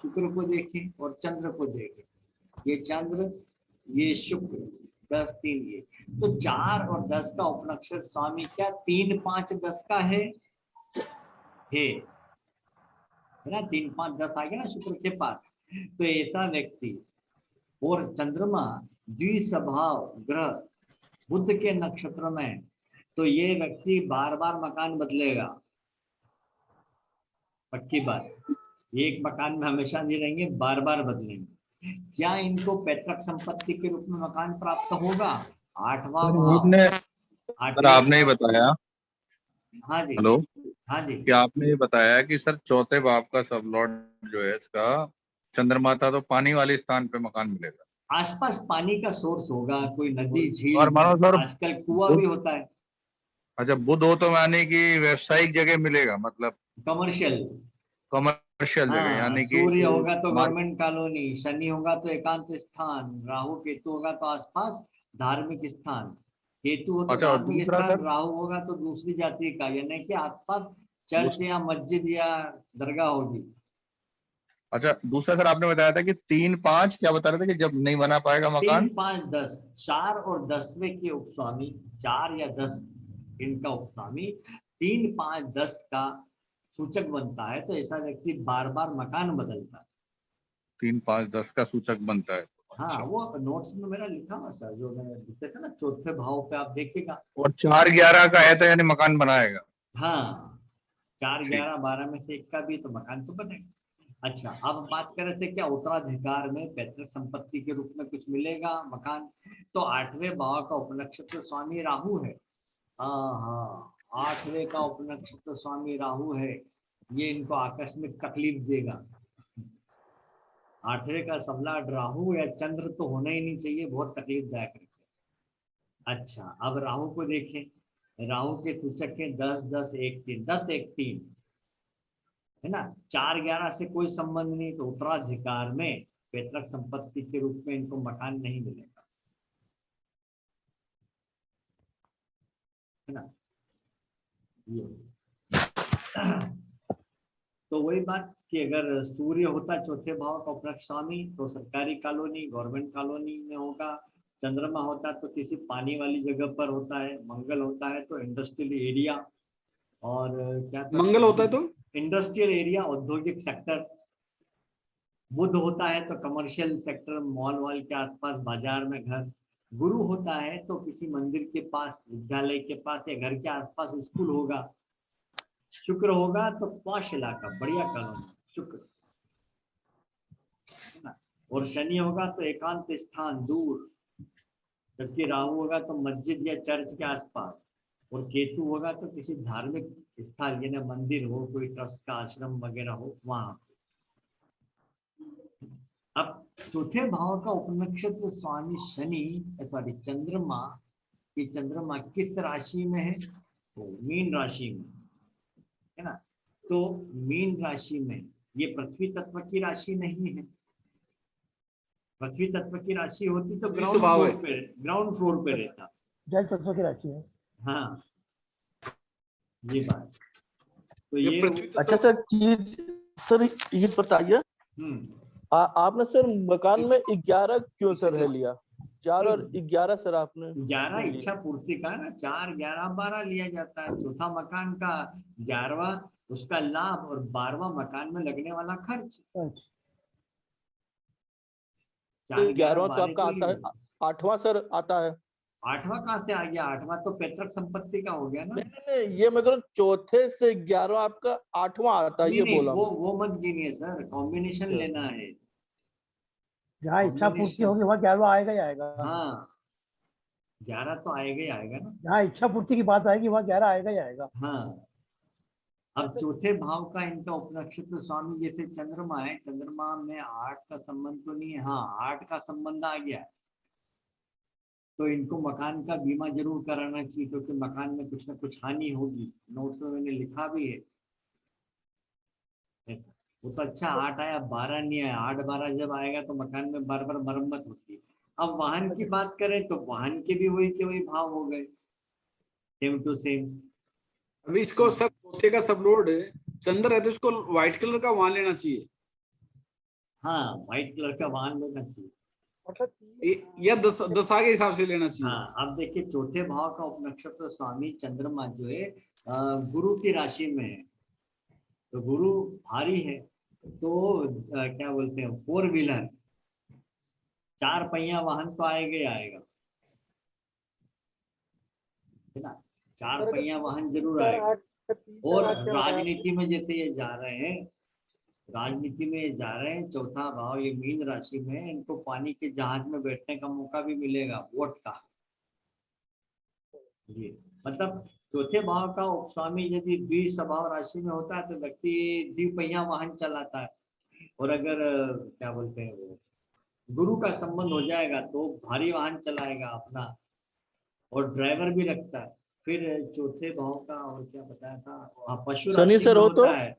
शुक्र को देखें और चंद्र को देखें, ये चंद्र ये शुक्र, 10, 3 ये। तो 4 और 10 का उपनक्षत्र स्वामी क्या 3, 5, 10 का है ना, 3, 5, 10 आ गया ना शुक्र के पास। तो ऐसा व्यक्ति और चंद्रमा द्विस्वभाव ग्रह बुध के नक्षत्र में, तो ये व्यक्ति बार बार मकान बदलेगा, पक्की बात। एक मकान में हमेशा नहीं रहेंगे, बार बार बदलेंगे। क्या इनको पैतृक संपत्ति के रूप में मकान प्राप्त होगा, 8वां भाव। आपने ही बताया, हाँ जी, हेलो, हाँ जी, क्या आपने ये बताया कि सर चौथे भाव का सब लॉर्ड जो है इसका चंद्रमा था, तो पानी वाले स्थान पे मकान मिलेगा, आसपास पानी का सोर्स होगा, कोई नदी झील, और मानो सर आजकल कुआं भी होता है, अच्छा बुध हो तो यानी कि व्यावसायिक जगह मिलेगा, मतलब कमर्शियल। कमर्शियल जगह, हाँ, यानी कि सूर्य होगा तो मार- गवर्नमेंट कॉलोनी, शनि होगा तो एकांत स्थान, राहु केतु होगा तो आसपास धार्मिक स्थान, केतु हो तो अच्छा, और धार्मिक दूसरा स्थान, सर? राहु होगा तो दूसरी जाति का, यानी कि आसपास चर्च या मस्जिद या दरगाह होगी। अच्छा दूसरा सर आपने बताया था कि 3-5 क्या बता रहे थे कि जब नहीं बना पाएगा मकान 3, 5, 10, 4 और 10वें के उपस्वामी, 4 या 10 इनका उपस्वामी 3, 5, 10 का सूचक बनता है, तो ऐसा व्यक्ति बार बार मकान बदलता है। 3-5-10 का सूचक बनता है। हाँ, अच्छा। वो नोट्स में मेरा लिखा हुआ सर, जो मैंने लिखे थे ना चौथे भाव पे, आप देखिएगा। और 4-11 का है तो यानी मकान बनाएगा। हाँ, 4, ठीक। 11, 12 में से एक का भी तो मकान तो बनेगा। अच्छा, अब बात कर रहे थे क्या उत्तराधिकार में पैतृक संपत्ति के रूप में कुछ मिलेगा मकान, तो 8वें भाव का उपनक्षत्र स्वामी राहु है। हाँ हाँ, 8वें का उपनक्षत्र स्वामी राहु है, ये इनको आकस्मिक तकलीफ देगा। 8वें का सम्राट राहु या चंद्र तो होना ही नहीं चाहिए, बहुत तकलीफदायक है। अच्छा, अब राहु को देखें, राहु के सूचक के 10, 10, 1, 3, 10, 1, 3 है ना। 4, 11 से कोई संबंध नहीं, तो उत्तराधिकार में पैतृक संपत्ति के रूप में इनको मकान नहीं मिलेगा, है ना। ये तो वही बात कि अगर सूर्य होता चौथे भाव का उपलक्ष्य स्वामी तो सरकारी कॉलोनी, गवर्नमेंट कॉलोनी में होगा। चंद्रमा होता तो किसी पानी वाली जगह पर होता है। मंगल होता है तो इंडस्ट्रियल एरिया, और क्या मंगल होता है तो इंडस्ट्रियल एरिया, औद्योगिक सेक्टर। बुध होता है तो कमर्शियल सेक्टर, मॉल वॉल के आसपास, बाजार में घर। गुरु होता है तो किसी मंदिर के पास, विद्यालय के पास या घर के आसपास स्कूल होगा। शुक्र होगा तो पॉश इलाका, बढ़िया कॉलोनी, शुक्र, है ना। और शनि होगा तो एकांत स्थान, दूर। जबकि राहु होगा तो मस्जिद या चर्च के आसपास, और केतु होगा तो किसी धार्मिक स्थल, यानी मंदिर हो, कोई ट्रस्ट का आश्रम वगैरह हो, वहां। अब चौथे भाव का उपनक्षत्र स्वामी शनि, सॉरी चंद्रमा, ये चंद्रमा किस राशि में है, तो मीन राशि में, है ना। तो मीन राशि में ये पृथ्वी तत्व की राशि नहीं है। पृथ्वी तत्व की राशि होती तो ग्राउंड स्वभाव है। फ्लोर पे, ग्राउंड फ्लोर पे रहता। जल तत्व की राशि है। हाँ, ये बात। तो ये ये पृथ्वी तत्व- अच्छा सर, चीज सर ये बताइए, आपने सर मकान में 11 क्यों सर है लिया? 4 और 11 सर आपने 11 क्यों लिए? इच्छा पूर्ति का ना, 4, 11, 12 लिया जाता है। चौथा मकान का 11वां उसका लाभ, और 12वां मकान में लगने वाला खर्च। अच्छा, 4, 11, 11वां तो 12 आपका तो आता ये है, 8वां सर आता है। 8वां कहाँ से आ गया? 8वां तो पैतृक संपत्ति का हो गया ना। नहीं, ये मैं कह रहा हूं, चौथे से 11वां आपका 8वां आता है, नहीं ये नहीं, बोला मैं। वो मत गिनिए सर, कॉम्बिनेशन अच्छा। लेना है। जहाँ इच्छा पूर्ति Combination। होगी वहाँ 11वां आएगा ही आएगा। हाँ, 11 तो आएगा ही आएगा ना। जहाँ इच्छा पूर्ति की बात आएगी वहाँ 11 आएगा ही आएगा। हाँ, अब चौथे भाव का इनका उपनक्षत्र स्वामी जैसे चंद्रमा है, चंद्रमा में 8 का संबंध तो नहीं है, हाँ 8 का संबंध आ गया है। तो इनको मकान का बीमा जरूर कराना चाहिए, क्योंकि मकान में कुछ ना कुछ हानि होगी। नोट्स में मैंने लिखा भी है ऐसा। वो तो अच्छा 8 आया, 12 नहीं आया। 8, 12 जब आएगा तो मकान में बार बार मरम्मत होती है। अब वाहन की बात करें तो वाहन के भी वही के वही भाव हो गए, सेम टू सेम। अभी इसको सब चौथे का सब लोड चंद्र है तो इसको व्हाइट कलर का वाहन लेना चाहिए। हाँ, व्हाइट कलर का वाहन लेना चाहिए। या दशा के हिसाब से लेना चाहिए। हाँ, अब देखिए चौथे भाव का उपनक्षत्र स्वामी चंद्रमा जो है गुरु की राशि में है, तो गुरु भारी है। तो क्या बोलते हैं, 4 व्हीलर, 4 पहिया वाहन तो आएगा ही आएगा, है ना। 4 पहिया वाहन जरूर आएगा। और राजनीति में जैसे ये जा रहे हैं, राजनीति में ये जा रहे हैं, चौथा भाव ये मीन राशि में है, इनको पानी के जहाज में बैठने का मौका भी मिलेगा, वोट का। जी, मतलब चौथे भाव का उपस्वामी यदि द्विस्वभाव राशि में होता है तो व्यक्ति द्विपहिया वाहन चलाता है। और अगर क्या बोलते हैं वो गुरु का संबंध हो जाएगा तो भारी वाहन चलाएगा अपना, और ड्राइवर भी रखता है। फिर चौथे भाव का और क्या बताया था, पशु शनि राशि सर में हो तो? होता है।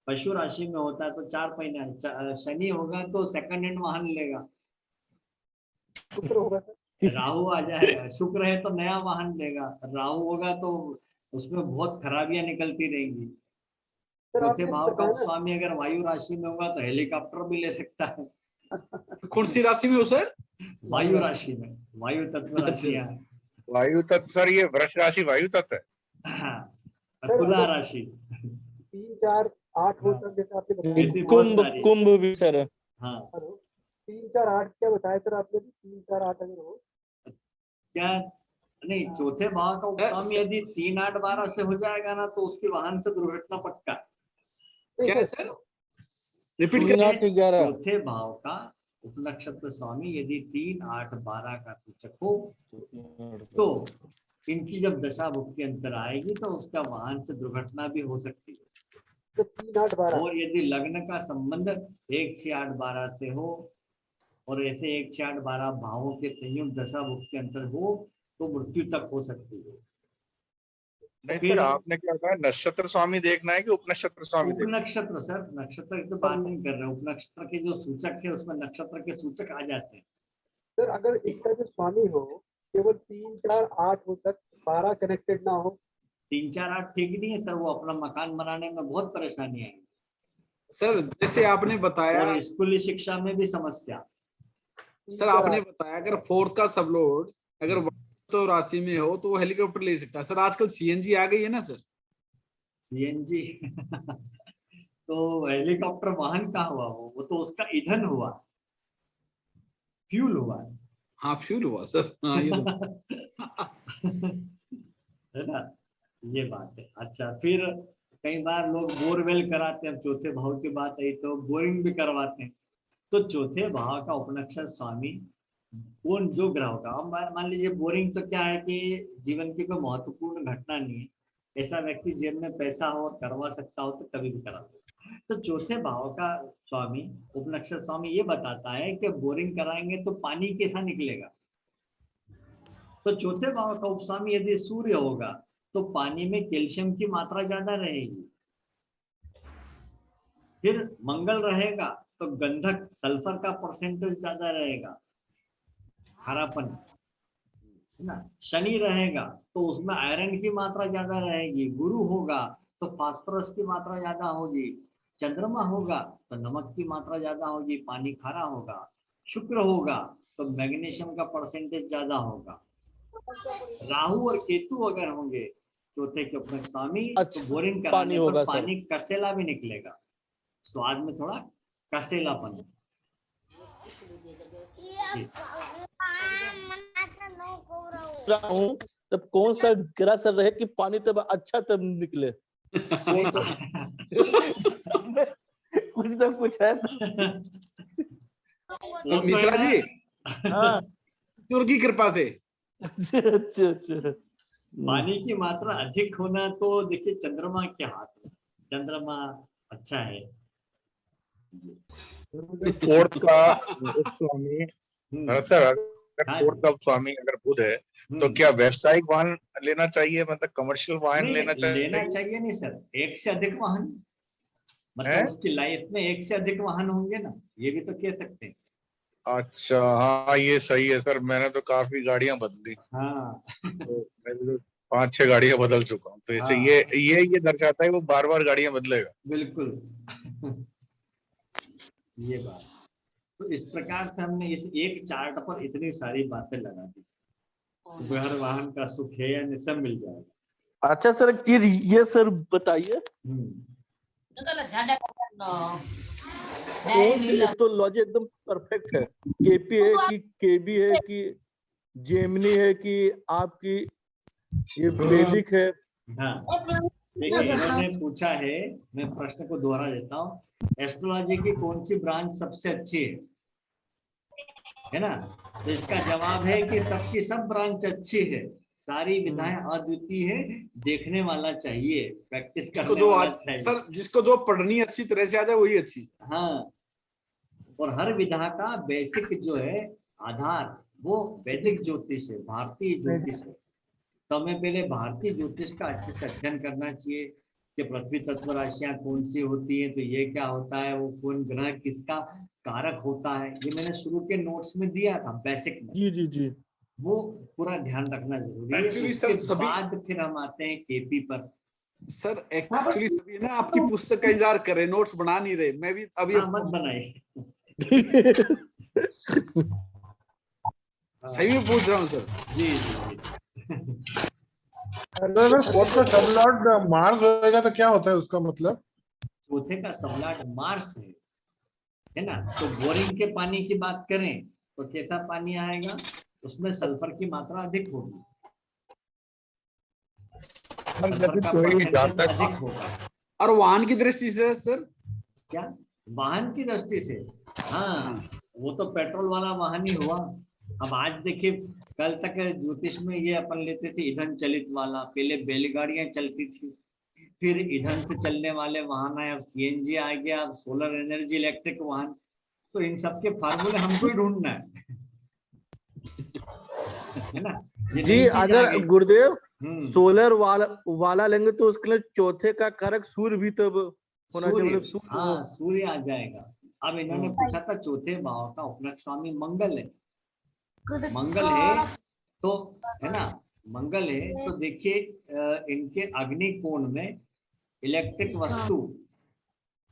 पशु राशि में होता है तो 4 पहिया। शनि होगा तो सेकंड हैंड वाहन लेगा। राहु आ जाएगा, शुक्र है तो नया वाहन लेगा। राहु होगा तो उसमें बहुत खराबियां निकलती रहेंगी। चौथे भाव का स्वामी अगर वायु राशि में होगा तो हेलीकॉप्टर भी ले सकता है। कौन सी राशि में हो सर? वायु राशि में, वायु तत्व राशियां हैं। वायु तत्व सर, ये वृष राशि वायु तत्व है। हाँ, तुला राशि 3, 4, 8 हो सर, जैसे आपने बताया। ऐसी बहुत कुंभ सारी। कुंभ भी सर है। हाँ, 3, 4, 8 क्या बताया सर आपने? 3, 4, 8 अगर हो क्या नहीं, चौथे भाव का उपस्वामी यदि 3, 8, 12 से हो जाएगा ना तो उसके वाहन से दुर्घटना पक्का। क्या है सर? रिपीट 3, करिए। 8, 11। चौथे भाव का उपनक्षत्र स्वामी यदि 3, 8, 12 का सूचक हो तो इनकी जब दशा भुक्ति अंतर आएगी तो उसका वाहन से दुर्घटना भी हो सकती है। तो 3, 8, 12 और यदि लग्न का संबंध 1, 6, 8, 12 से हो और ऐसे 1, 6, 8, 12 भावों के संयुक्त दशा भुक्ति अंतर हो तो मृत्यु तक हो सकती है। नहीं सर, आपने क्या कहा, नक्षत्र स्वामी देखना है कि उपनक्षत्र स्वामी देखना उपनक्षत्र सर, नक्षत्र की तो बात नहीं कर रहे, उपनक्षत्र के जो सूचक है उसमें नक्षत्र के सूचक आ जाते हैं। सर अगर इसका जो स्वामी हो केवल 3, 4, 8 हो सर, 12 कनेक्टेड ना हो? 3, 4, 8 ठीक नहीं है सर, वो अपना मकान बनाने में बहुत परेशानी आएगी सर जैसे आपने बताया, और स्कूली शिक्षा में भी समस्या। सर आपने बताया अगर फोर्थ का सबलोड अगर तो राशि में हो तो वो हेलीकॉप्टर ले सकता है। सर आजकल सीएनजी आ गई है ना सर? सीएनजी तो हेलीकॉप्टर वाहन का हुआ, वो तो उसका ईंधन हुआ, फ्यूल हुआ। हाँ फ्यूल हुआ सर। हाँ ये तो है ना, ये बात है। अच्छा, फिर कई बार लोग बोरवेल कराते हैं, चौथे भाव की बात आई तो बोरिंग भी करवाते हैं। तो चौथे भाव का उपनक्षत्र स्वामी कौन जो ग्रह होगा, अब मान लीजिए बोरिंग तो क्या है कि जीवन की कोई महत्वपूर्ण घटना नहीं है, ऐसा व्यक्ति जेब में पैसा हो और करवा सकता हो तो कभी भी करा दो। तो चौथे भाव का स्वामी उपनक्षत्र स्वामी ये बताता है कि बोरिंग कराएंगे तो पानी कैसा निकलेगा। तो चौथे भाव का उपस्वामी यदि सूर्य होगा तो पानी में कैल्शियम की मात्रा ज्यादा रहेगी। फिर मंगल रहेगा तो गंधक सल्फर का परसेंटेज ज्यादा रहेगा, हरापन, है ना। शनि रहेगा तो उसमें आयरन की मात्रा ज्यादा रहेगी। गुरु होगा तो फास्फोरस की मात्रा ज्यादा होगी। चंद्रमा होगा तो नमक की मात्रा ज्यादा होगी, पानी खारा होगा। शुक्र होगा तो मैग्नीशियम का परसेंटेज ज्यादा होगा। राहु और केतु अगर होंगे चौथे के उपनक्षत्र स्वामी अच्छा, तो बोरिंग पानी कराने होगा पर सर। पानी कसेला भी निकलेगा, स्वाद में थोड़ा कसेलापन। हूँ तब कौन सा ग्रह सर रहे कि पानी तब अच्छा तब निकले? कौन सा? कुछ ना कुछ है वो तो मिश्रा है जी, ना। हाँ। ईश्वर की कृपा से अच्छा अच्छा। पानी की मात्रा अधिक होना तो देखिए चंद्रमा के हाथ में, चंद्रमा अच्छा है। फोर्थ का स्वामी सर, अगर हाँ फोर्थ का स्वामी अगर बुध है तो क्या व्यावसायिक वाहन लेना चाहिए, मतलब कमर्शियल वाहन नहीं, लेना लेना चाहिए? चाहिए नहीं सर, एक से अधिक वाहन, है? मतलब उसकी लाइफ में एक से अधिक वाहन होंगे ना, ये भी तो कह सकते हैं। अच्छा हाँ, ये सही है सर, मैंने तो काफी गाड़ियां बदली, हाँ तो मैं तो 5-6 गाड़ियां बदल चुका हूँ, तो इसे हाँ, ये दर्शाता है वो बार बार गाड़ियां बदलेगा। बिल्कुल। ये बात, तो इस प्रकार से हमने इस एक चार्ट पर इतनी सारी बातें लगा दी, हर वाहन का सुख है या नहीं सब मिल जाएगा। अच्छा सर, एक चीज ये सर बताइए, कौन सी एस्ट्रोलॉजी एकदम परफेक्ट है? केपी है कि केबी है कि जेमिनी है कि आपकी ये वैदिक है? हाँ, देखिए इन्होंने पूछा है, मैं प्रश्न को दोहरा देता हूँ, एस्ट्रोलॉजी की कौन सी ब्रांच सबसे अच्छी है ना? तो इसका जवाब है कि सबकी सब ब्रांच अच्छी है, सारी विधाएं अद्वितीय है, देखने वाला चाहिए, प्रैक्टिस करने जो वाला आज चाहिए। सर जिसको जो पढ़नी अच्छी तरह से आ जाए वही अच्छी। हाँ, और हर विधा का बेसिक जो है आधार वो वैदिक ज्योतिष है, भारतीय ज्योतिष है। तो हमें पहले भारतीय ज्योतिष का अच्छे से अध्ययन करना चाहिए कि पृथ्वी तत्व राशियां कौन सी होती है, तो ये क्या होता है, वो कौन ग्रह किसका कारक होता है, ये मैंने शुरू के नोट्स में दिया था बेसिक में। जी जी जी। वो पूरा ध्यान रखना जरूरी है। Actually, सर, उसके बाद फिर हम आते हैं केपी पर, सर एक्चुअली सभी ना आपकी पुस्तक का इंतजार कर रहे, नोट्स बना नहीं रहे। मैं भी अभी हाँ, मत बनाइए। सही में पूछ रहा हूँ सर। जी जी। अगर फोर्थ का सब लॉर्ड मार्स होएगा तो क्या होता है उसका मतलब? चौथे का सबलॉर्ड मार्स है ना। तो बोरिंग के पानी की बात करें तो कैसा पानी आएगा, उसमें सल्फर की मात्रा अधिक होगी, सल्फर का परसेंटेज अधिक होगा। और वाहन की दृष्टि से सर, क्या वाहन की दृष्टि से? हाँ, वो तो पेट्रोल वाला वाहन ही हुआ। अब आज देखिए, कल तक ज्योतिष में ये अपन लेते थे ईंधन चलित वाला, पहले बैलगाड़ियां चलती थी, फिर ईंधन से चलने वाले वाहन आए, अब सीएनजी आ गया, अब सोलर एनर्जी इलेक्ट्रिक वाहन। तो इन सब के फार्मूले हमको ही ढूंढना है ना। ये जी नई चीज आ अगर गई। गुरुदेव सोलर वाला लेंगे तो उसके लिए चौथे का कारक सूर्य भी तब होना चाहिए, सूर्य, मतलब सूर्य हो। हाँ सूर्य आ जाएगा। अब इन्होंने पूछा था चौथे भाव का उपलक्ष्य स्वामी मंगल है, मंगल है तो, है ना, मंगल है तो देखिए इनके अग्नि कोण में इलेक्ट्रिक वस्तु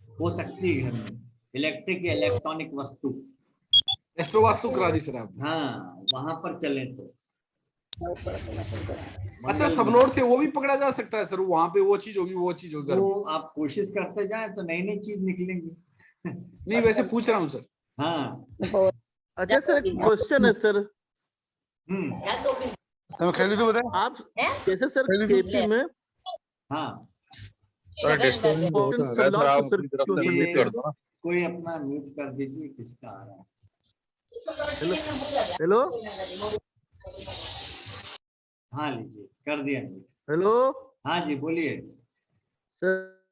हो सकती है घर में, इलेक्ट्रिक या इलेक्ट्रॉनिक वस्तु। एस्ट्रो वास्तु करा दी सर आपने। हाँ, वहां पर चले तो अच्छा, सब लोड से वो भी पकड़ा जा सकता है सर, वहां पे वो चीज होगी, वो चीज होगी। वो आप कोशिश करते जाए तो नई नई चीज निकलेंगी। नहीं, वैसे पूछ रहा हूँ सर। हाँ। अच्छा सर, क्वेश्चन है सर, खेली तो बताए आप जैसे सर केपी में हाँ, सर डिस्टर्बिंग बहुत हो रहा है सर, आप अपनी तरफ से म्यूट कर दो ना। कोई अपना म्यूट कर दीजिए, किसका आ रहा है। हेलो हाँ लीजिए, कर दिया म्यूट। हेलो हाँ जी बोलिए। सर,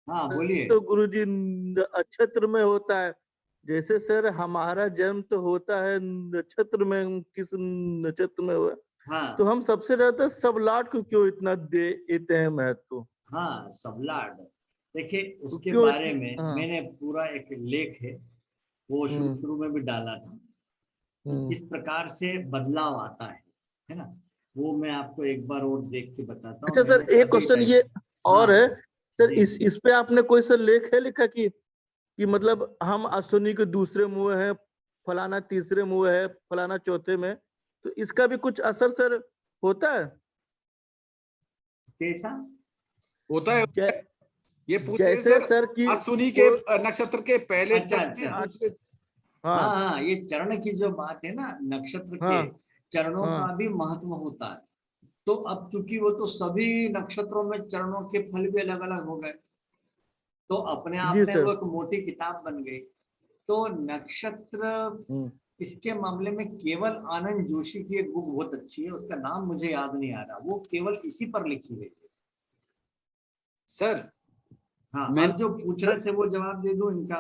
हाँ बोलिए। तो गुरुजी नक्षत्र में होता है, जैसे सर हमारा जन्म तो होता है नक्षत्र में, किस नक्षत्र में हुआ, हाँ तो हम सबसे ज्यादा सब लॉर्ड को क्यों इतना देते हैं महत्व? हाँ, सबलाड देखिए, उसके क्यों बारे में हाँ। मैंने पूरा एक लेख है, वो शुरू शुरू में भी डाला था। किस प्रकार से बदलाव आता है ना, वो मैं आपको एक बार और देख के बताता हूँ। अच्छा सर, एक क्वेश्चन ये और है सर, इस पे आपने कोई सर लेख है लिखा कि मतलब हम अश्विनी के दूसरे मुंह है, फलाना तीसरे मुंह है, फलाना चौथे में, तो इसका भी कुछ असर सर होता है? कैसा होता है ये पूछ रहे जैसे सर कि अश्विनी के नक्षत्र के पहले अच्छा, चरण में अच्छा। दूसरे। हाँ हाँ, ये चरण की जो बात है ना, नक्षत्र के चरणों का भी महत्व होता है। तो अब चूंकि वो तो सभी नक्षत्रों में चरणों के फल भी अलग अलग हो गए, तो अपने आप में वो एक मोटी किताब बन गई। तो नक्षत्र इसके मामले में केवल आनंद जोशी की एक बुक बहुत अच्छी है, उसका नाम मुझे याद नहीं आ रहा, वो केवल इसी पर लिखी हुई है सर। हाँ, मैं जो पूछ रहे थे वो जवाब दे दूं इनका,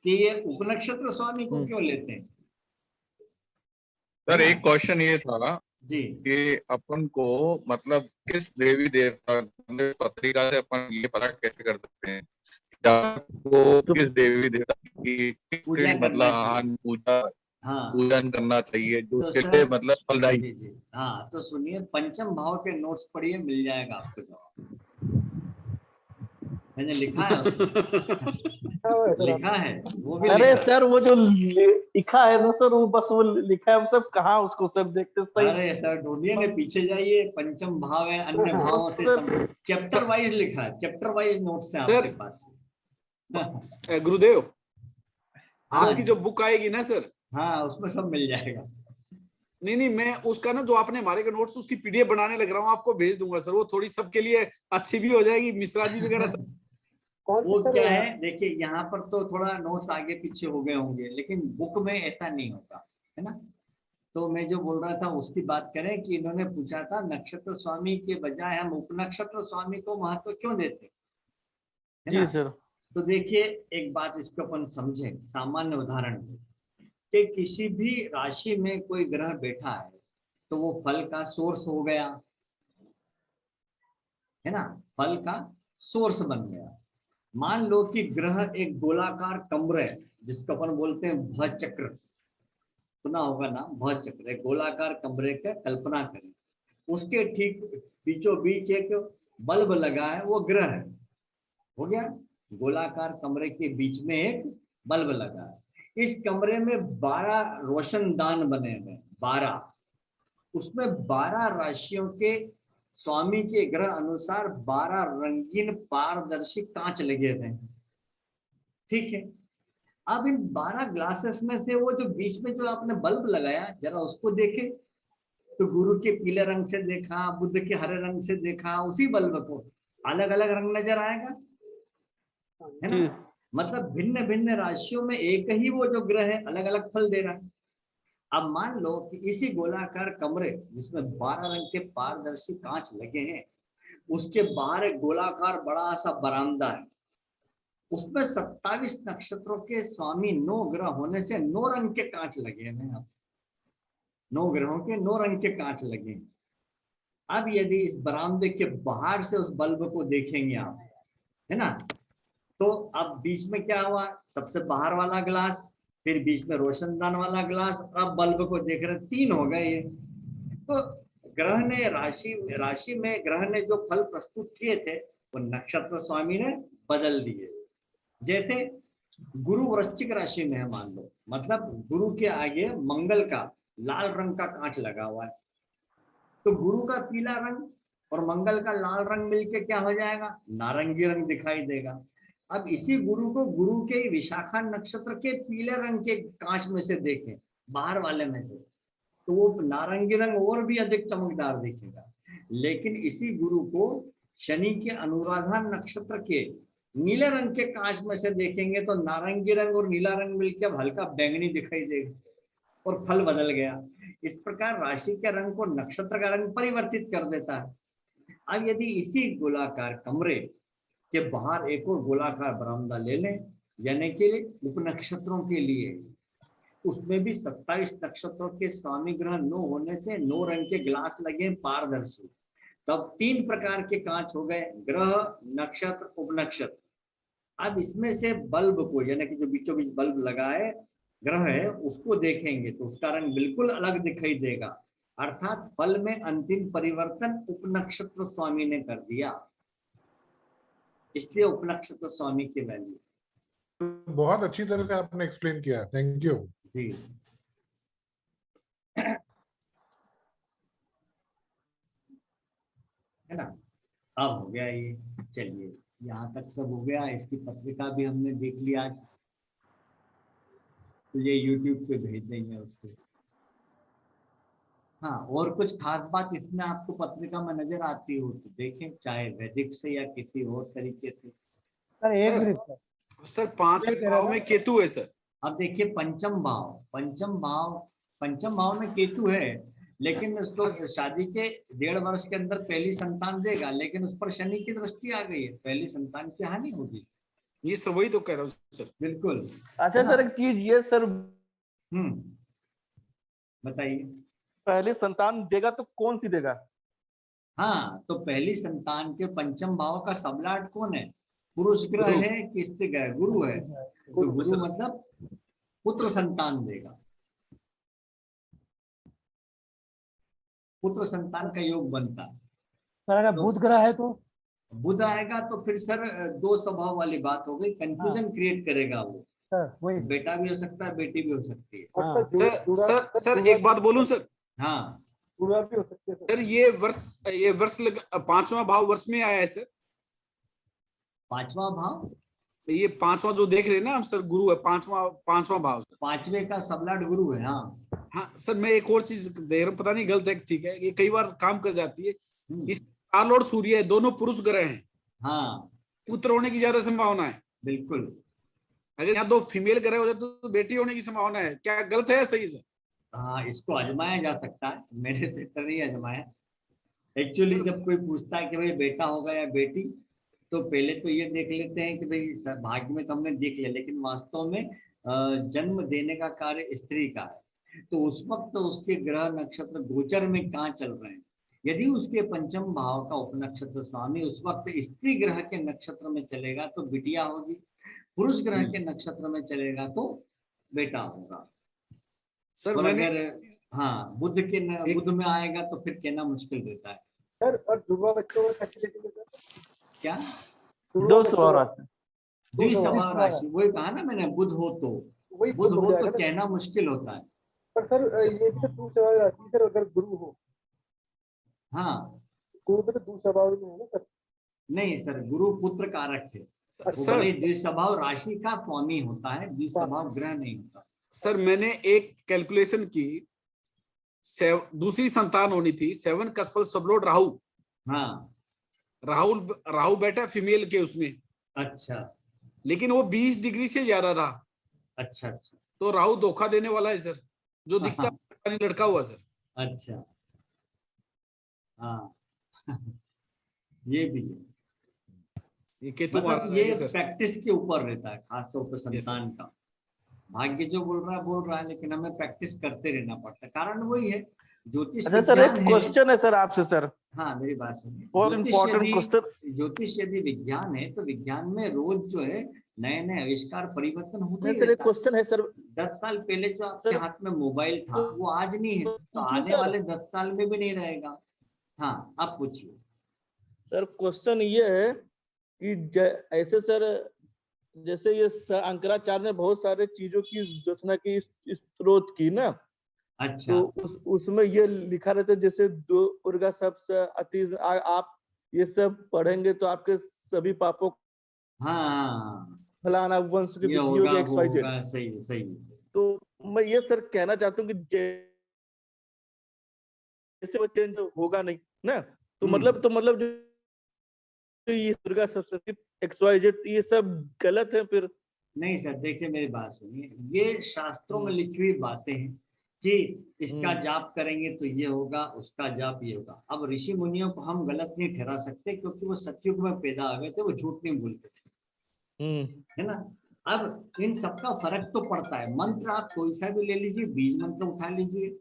कि ये उपनक्षत्र स्वामी को क्यों लेते हैं। सर एक क्वेश्चन ये था जी कि अपन को मतलब किस देवी देवता पत्रिका से अपन ये पता कैसे कर सकते हैं को किस देवी देवता की पूजा मतलब पूजा पूजन करना चाहिए जो तो उसके लिए मतलब फलदायी। हाँ, तो सुनिए, पंचम भाव के नोट्स पढ़िए, मिल जाएगा आपको जवाब। मैंने लिखा है उसमें। लिखा है वो भी। अरे सर, वो जो लिखा है ना सर, वो बस वो लिखा है, हम सब कहाँ उसको सर देखते सही। अरे सर ढूंढिए ना, पीछे जाइए, पंचम भाव है, अन्य भावों से चैप्टर वाइज लिखा है, चैप्टर वाइज नोट्स है आपके पास। गुरुदेव, आपकी जो बुक आएगी ना सर, हाँ उसमें सब मिल जाएगा। नहीं, मैं उसका ना जो आपने हमारे के नोट्स उसकी पीडीएफ बनाने लग रहा हूँ, आपको भेज दूंगा सर। वो थोड़ी सबके लिए अच्छी भी हो जाएगी, मिश्रा जी वगैरह सब। वो क्या है, देखिए यहाँ पर तो थोड़ा नोट्स आगे पीछे हो गए होंगे, लेकिन बुक में ऐसा नहीं होता है ना। तो मैं जो बोल रहा था उसकी बात करें कि इन्होंने पूछा था नक्षत्र स्वामी के बजाय हम उपनक्षत्र स्वामी को महत्व क्यों देते हैं। जी सर। तो देखिए एक बात इसको अपन समझें, सामान्य उदाहरण कि किसी भी राशि में कोई ग्रह बैठा है तो वो फल का सोर्स हो गया, है ना, फल का सोर्स बन गया। मान लो कि ग्रह एक गोलाकार कमरे, जिसको अपन बोलते हैं भचक्र, सुना होगा ना भचक्र, एक गोलाकार कमरे का कल्पना करें। उसके ठीक बीचों बीच एक बल्ब लगा है, वो ग्रह है। हो गया, गोलाकार कमरे के बीच में एक बल्ब लगा है। इस कमरे में 12 रोशनदान बने हुए हैं, 12। उसमें 12 राशियों के स्वामी के ग्रह अनुसार 12 रंगीन पारदर्शी कांच लगे हुए हैं। ठीक है, अब इन 12 ग्लासेस में से वो जो बीच में जो आपने बल्ब लगाया, जरा उसको देखें। तो गुरु के पीले रंग से देखा, बुद्ध के हरे रंग से देखा, उसी बल्ब को अलग अलग रंग नजर आएगा, है ना? मतलब भिन्न भिन्न राशियों में एक ही वो जो ग्रह है अलग अलग फल दे रहा है। अब मान लो कि इसी गोलाकार कमरे जिसमें 12 रंग के पारदर्शी कांच लगे हैं, उसके बाहर एक गोलाकार बड़ा सा बरामदा है। उसमें 27 नक्षत्रों के स्वामी 9 ग्रह होने से 9 रंग के कांच लगे हैं। 9 ग्रहों के 9 रंग के कांच लगे हैं। अब यदि इस बरामदे के बाहर से उस बल्ब को देखेंगे आप, है ना, तो अब बीच में क्या हुआ, सबसे बाहर वाला ग्लास, फिर बीच में रोशनदान वाला ग्लास, अब बल्ब को देख रहे, 3 हो गए ये। तो ग्रह ने राशि में ग्रह ने जो फल प्रस्तुत किए थे वो नक्षत्र स्वामी ने बदल दिए। जैसे गुरु वृश्चिक राशि में है मान लो, मतलब गुरु के आगे मंगल का लाल रंग का कांच लगा हुआ है, तो गुरु का पीला रंग और मंगल का लाल रंग मिलके क्या हो जाएगा, नारंगी रंग दिखाई देगा। अब इसी गुरु को गुरु के विशाखा नक्षत्र के पीले रंग के कांच में से देखें, बाहर वाले में से, तो वो नारंगी रंग और भी अधिक चमकदार दिखेगा। लेकिन इसी गुरु को शनि के अनुराधा नक्षत्र के नीले रंग के कांच में से देखेंगे तो नारंगी रंग और नीला रंग मिलकर हल्का बैंगनी दिखाई देगा और फल बदल गया। इस प्रकार राशि के रंग को नक्षत्र का रंग परिवर्तित कर देता है। अब यदि इसी गोलाकार कमरे के बाहर एक और गोलाकार बरामदा ले लें, यानी कि उपनक्षत्रों के लिए, उसमें भी 27 नक्षत्रों के स्वामी ग्रह 9 होने से 9 रंग के ग्लास लगे पारदर्शी। तब 3 प्रकार के कांच हो गए, ग्रह, नक्षत्र, उपनक्षत्र। अब इसमें से बल्ब को, यानी कि जो बीचों बीच बल्ब लगा है ग्रह है, उसको देखेंगे तो उसका रंग बिल्कुल अलग दिखाई देगा। अर्थात फल में अंतिम परिवर्तन उपनक्षत्र स्वामी ने कर दिया, इसलिए उपनक्षत्र स्वामी की वैल्यू। बहुत अच्छी तरह से आपने एक्सप्लेन किया, थैंक यू जी। है ना, अब हो गया ये। चलिए यहाँ तक सब हो गया, इसकी पत्रिका भी हमने देख ली आज, तो ये YouTube पे भेज देंगे उसको। हाँ, और कुछ खास बात इसमें आपको पत्रिका में नजर आती हो तो देखें, चाहे वैदिक से या किसी और तरीके से। सर एक मिनट सर 5वें भाव में केतु है सर। अब देखिए पंचम भाव में केतु है, लेकिन उसको शादी के 1.5 वर्ष के अंदर पहली संतान देगा, लेकिन उस पर शनि की दृष्टि आ गई है, पहली संतान की हानि होगी। ये सब वही तो कह रहा हूँ सर। बिल्कुल। अच्छा सर, एक चीज ये सर, बताइए। पहली संतान देगा तो कौन सी देगा? हाँ, तो पहली संतान के पंचम भाव का सबलाट कौन है? पुरुष ग्रह है कि स्त्री ग्रह? गुरु है। तो गुरु मतलब पुत्र संतान देगा, पुत्र संतान का योग बनता है। सर अगर बुध ग्रह है तो बुध आएगा तो फिर सर 2 स्वभाव वाली बात हो गई, कंफ्यूजन क्रिएट करेगा वो। सर वही बेटा भी हो सकता है, बेटी भी हो सकती है। सर एक बात बोलूं सर? हाँ, जुड़ा भी हो सकते हैं सर ये वर्ष 5वां भाव वर्ष में आया है सर। 5वां भाव, ये 5वां जो देख रहे हैं ना हम सर, गुरु है 5वां भाव। 5वें का सबलाट गुरु है। हाँ सर, मैं एक और चीज देख रहा हूँ, पता नहीं गलत है ठीक है, ये कई बार काम कर जाती है। इस लॉर्ड सूर्य है, दोनों पुरुष ग्रह हैं। हाँ, पुत्र होने की ज्यादा संभावना है। बिल्कुल। अगर यहाँ 2 फीमेल ग्रह हो जाए तो बेटी होने की संभावना है। क्या गलत है या सही सर? हाँ, इसको आजमाया जा सकता है, मेरे तो नहीं आजमाया। एक्चुअली जब कोई पूछता है कि भाई बेटा होगा या बेटी, तो पहले तो ये देख लेते हैं कि भाई भाग्य में तो हमने देख लिया, लेकिन वास्तव में जन्म देने का कार्य स्त्री का है। तो उस वक्त तो उसके ग्रह नक्षत्र गोचर में कहाँ चल रहे हैं। यदि उसके पंचम भाव का उपनक्षत्र स्वामी उस वक्त स्त्री ग्रह के नक्षत्र में चलेगा तो बिटिया होगी, पुरुष ग्रह के नक्षत्र में चलेगा तो बेटा होगा। सर और मैंने अगर हाँ बुध के बुध में आएगा तो फिर कहना मुश्किल रहता है। सर और ध्रुवा बच्चों को कैसे देखेंगे सर? क्या? दो स्वभाव राशि। द्विस्वभाव राशि, वही कहा ना मैंने, बुध हो तो, वही बुध हो हो जाएगा तो ना। कहना मुश्किल होता है। पर सर ये भी तो दो स्वभाव राशि सर, अगर गुरु हो, हाँ गुरु भी तो दो स्वभाव में है ना सर। नहीं सर, गुरु पुत्र कारक है, वो सर बड़े द्विस्वभाव राशि का स्वामी होता है, द्विस्वभाव ग्रह नहीं होता। सर मैंने एक कैलकुलेशन की, दूसरी संतान होनी थी, 7 कस्पल सबलोड राहु, हाँ राहु बैठा फीमेल के उसमें, अच्छा लेकिन वो 20 डिग्री से ज्यादा था, अच्छा अच्छा तो राहु धोखा देने वाला है सर, जो दिखता है लड़का हुआ सर। अच्छा हाँ ये भी है, ये केतु मारा मतलब ये जाएगा सर। प्रैक्टिस के ऊपर रहता है, खासतौर पर Yes, sir. संतान का। भाग्य जो बोल रहा है, लेकिन हमें प्रैक्टिस करते रहना पड़ता है। कारण वही है, ज्योतिष अच्छा सर, एक विज्ञान है। क्वेश्चन है सर आपसे सर, हाँ मेरी बात सुनिए, बहुत इम्पोर्टेंट क्वेश्चन। ज्योतिष यदि विज्ञान है तो विज्ञान में रोज जो है नए नए आविष्कार परिवर्तन होते ही सर एक रहता है। क्वेश्चन है सर। 10 साल पहले जो आपके सर, हाथ में मोबाइल था वो आज नहीं है, तो पूछूं आने सर? वाले 10 साल में भी नहीं रहेगा। हाँ आप पूछिए। सर क्वेश्चन ये है कि ऐसे सर, जैसे ये शंकराचार्य ने बहुत सारे चीजों की रचना की, स्त्रोत की ना, अच्छा तो उसमें ये लिखा रहता है जैसे दुर्गा सबसे अति, आप ये सब पढ़ेंगे तो आपके सभी पापों हाँ फलाना वंश की ये वृद्धि होगा होगी, वो XYZ। होगा, सही है सही है। तो मैं ये सर कहना चाहता हूँ कि जैसे वो चेंज होगा नहीं ना, तो मतलब जो ये दुर्गा सप्तशती XYZ ये सब गलत है फिर? नहीं सर देखिए मेरी बात सुनिए, ये शास्त्रों में लिखी हुई बातें हैं कि इसका जाप करेंगे तो ये होगा, उसका जाप ये होगा। अब ऋषि मुनियों को हम गलत नहीं ठहरा सकते, क्योंकि वो सतयुग में पैदा हुए थे, वो झूठ नहीं बोलते थे, है ना। अब इन सबका फर्क तो पड़ता है। मंत्र आप कोई सा भी ले लीजिए, बीज मंत्र उठा लीजिए,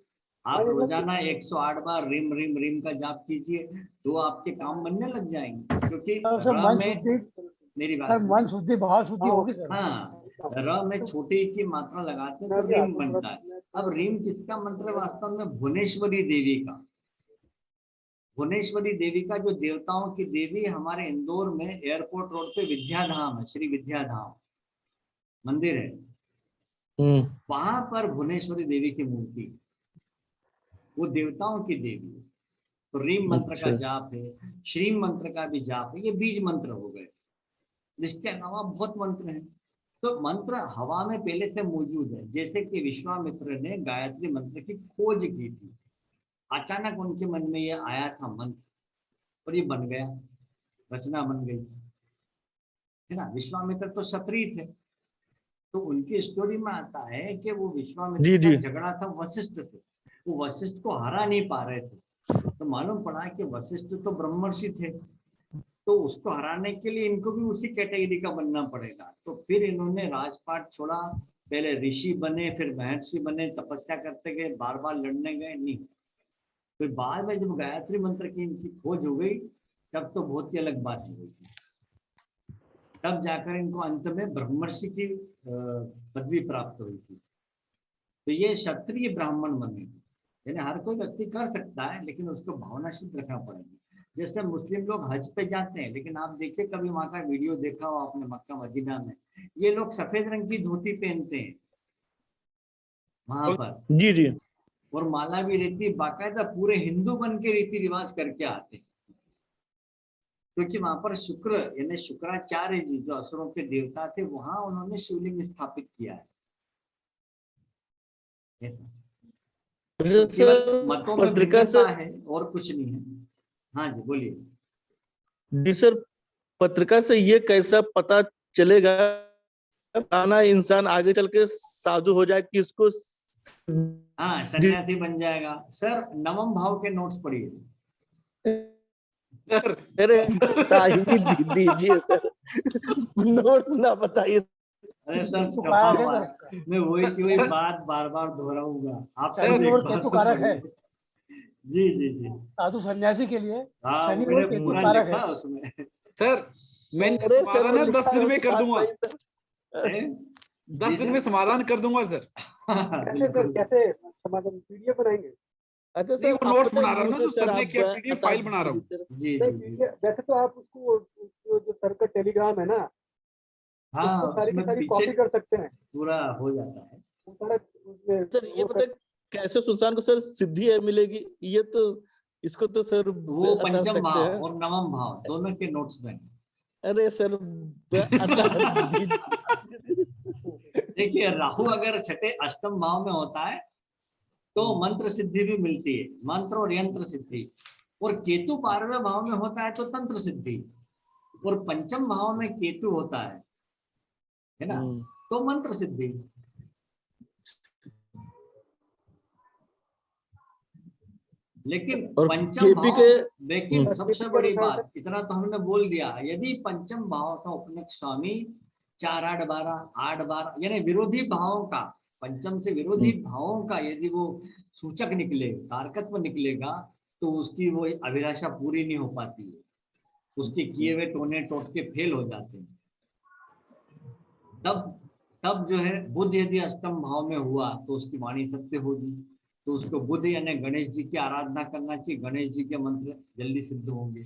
आप रोजाना 108 बार रिम रिम रिम का जाप कीजिए, तो आपके काम बनने लग जाएंगे। क्योंकि र में, मेरी बात सुनिए, मन शुद्धि भाव शुद्धि होगी सर। हाँ र में छोटी की मात्रा लगाते हैं तो रीम बनता है। अब रीम किसका मंत्र है? वास्तव में भुवनेश्वरी देवी का। भुवनेश्वरी देवी का, जो देवताओं की देवी हमारे इंदौर में एयरपोर्ट रोड पे विद्याधाम है, श्री विद्याधाम मंदिर है, वहां पर भुवनेश्वरी देवी की मूर्ति है, वो देवताओं की देवी है। तो रीम मंत्र का जाप है, श्रीम मंत्र का भी जाप है, ये बीज मंत्र हो गए। इसके अलावा बहुत मंत्र हैं। तो मंत्र हवा में पहले से मौजूद है। जैसे कि विश्वामित्र ने गायत्री मंत्र की खोज की थी, अचानक उनके मन में ये आया था मंत्र, और ये बन गया, रचना बन गई, है ना। विश्वामित्र तो क्षत्रिय थे, तो उनकी स्टोरी में आता है कि वो विश्वामित्र का झगड़ा था वशिष्ठ से, वो वशिष्ठ को हरा नहीं पा रहे थे, तो मालूम पड़ा कि वशिष्ठ तो ब्रह्मर्षि थे, तो उसको हराने के लिए इनको भी उसी कैटेगरी का बनना पड़ेगा। तो फिर इन्होंने राजपाट छोड़ा, पहले ऋषि बने, फिर महर्षि बने, तपस्या करते गए, बार बार लड़ने गए, नहीं। फिर बाद में जब गायत्री मंत्र की इनकी खोज हो गई, तब तो बहुत ही अलग बात हो गई, तब जाकर इनको अंत में ब्रह्मर्षि की पदवी प्राप्त हुई थी। तो ये क्षत्रिय ब्राह्मण बने, यानी हर कोई व्यक्ति कर सकता है, लेकिन उसको भावना शुद्ध रखना पड़ेगा। जैसे मुस्लिम लोग हज पे जाते हैं, लेकिन आप देखिए, कभी वहां का वीडियो देखा हो आपने मक्का मदीना में, ये लोग सफेद रंग की धोती पहनते हैं वहां पर, जी जी, और माला भी रहती, बाकायदा पूरे हिंदू बन के रीति रिवाज करके आते हैं, क्योंकि वहां पर शुक्र यानी शुक्राचार्य जी जो असुरों के देवता थे, वहां उन्होंने शिवलिंग स्थापित किया है। ऐसा केवल मतों में भिन्नता है और कुछ नहीं है। हाँ जी बोलिए। जी सर, पत्रिका से ये कैसा पता चलेगा आना इंसान आगे चल के साधु हो जाए कि इसको? हाँ सन्यासी बन जाएगा। सर 9वें भाव के नोट्स पढ़िए। अरे दीजिए सर, नोट्स ना बताइए। अरे सर मैं वही बात बार बार दोहराऊंगा आपसे। जी जी जी, साधु सन्यासी के लिए हाँ शनि मैंने और केतु पूरा कारक लिखा है। उसमें। सर मैंने ना 10 दिन में कर दूंगा। 10 दिन में समाधान कर दूंगा सर। कैसे सर, कैसे समाधान, पीडीएफ बनाएंगे? अच्छा नहीं, सर वो नोट्स अपने बना रहा हूँ मुंह ना, से जो सर सर ने आप किया, PDF फाइल बना रहा हूँ। जी नहीं, जी जी PDF वैसे तो आप उसको जो सर का टेलीग्राम है ना, हाँ, उसको सारी की उसमें सारी पीछे कॉपी कर सकते हैं, पूरा हो जाता है। वो सारा उसमें सर ये वो पता कैसे सुशांत को सर सिद्धि है मिलेगी, ये तो इसको तो सर वो बता पंचम सकते भाव हैं। और नवम भाव दोनों के नोट्स में है। अरे सर बता दीजिए। देखिए, राहु अगर छठे अष्टम भाव में होता है तो मंत्र सिद्धि भी मिलती है, मंत्र और यंत्र सिद्धि। और केतु 12वें भाव में होता है तो तंत्र सिद्धि। और पंचम भाव में केतु होता है ना, तो मंत्र सिद्धि। लेकिन और पंचम केपी भाव, के लेकिन सबसे बड़ी बात, इतना तो हमने बोल दिया, यदि पंचम भाव का उपनयक स्वामी 4 8 12 8 12 यानी विरोधी भावों का, पंचम से विरोधी भावों का यदि वो सूचक निकले, कारकत्व निकलेगा, तो उसकी वो अभिलाषा पूरी नहीं हो पाती है, उसके किए हुए टोने टोटके फेल हो जाते हैं। तब तब जो है बुध यदि अष्टम भाव में हुआ तो उसकी वाणी सत्य होगी, तो उसको बुध यानी गणेश जी की आराधना करना चाहिए, गणेश जी के मंत्र जल्दी सिद्ध होंगे।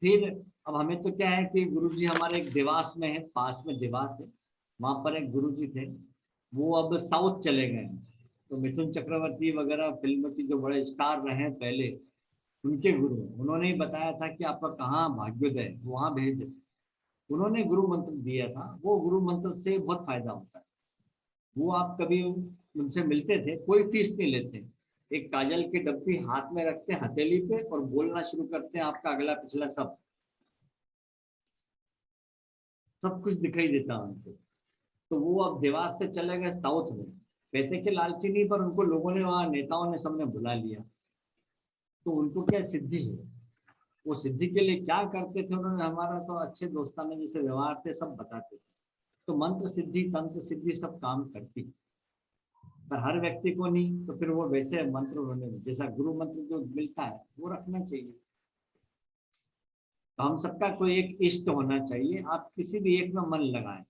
फिर अब हमें तो क्या है कि गुरु जी हमारे एक देवास में है, पास में देवास है, वहां पर एक गुरु जी थे, वो अब साउथ चले गए हैं। तो मिथुन चक्रवर्ती वगैरह फिल्म के जो बड़े स्टार रहे पहले, उनके गुरु, उन्होंने ही बताया था कि आपका कहाँ भाग्योदय है, वहां भेज देते। उन्होंने गुरु मंत्र दिया था, वो गुरु मंत्र से बहुत फायदा होता है। वो आप कभी उनसे मिलते थे, कोई फीस नहीं लेते, एक काजल की डब्बी हाथ में रखते हैं हथेली पे और बोलना शुरू करते हैं, आपका अगला पिछला सब कुछ दिखाई देता है उनको। तो वो अब देवास से चले गए साउथ में, पैसे के लालची नहीं, पर उनको लोगों ने, वहाँ नेताओं ने, सबने बुला लिया। तो उनको क्या सिद्धि है, वो सिद्धि के लिए क्या करते थे, उन्होंने हमारा तो अच्छे दोस्ताना जैसे व्यवहार थे सब बताते थे। तो मंत्र सिद्धि तंत्र सिद्धि सब काम करती, पर हर व्यक्ति को नहीं, तो फिर वो वैसे मंत्र उन्होंने, जैसा गुरु मंत्र जो मिलता है वो रखना चाहिए। तो हम सबका कोई एक इष्ट होना चाहिए, आप किसी भी एक में मन लगाएं।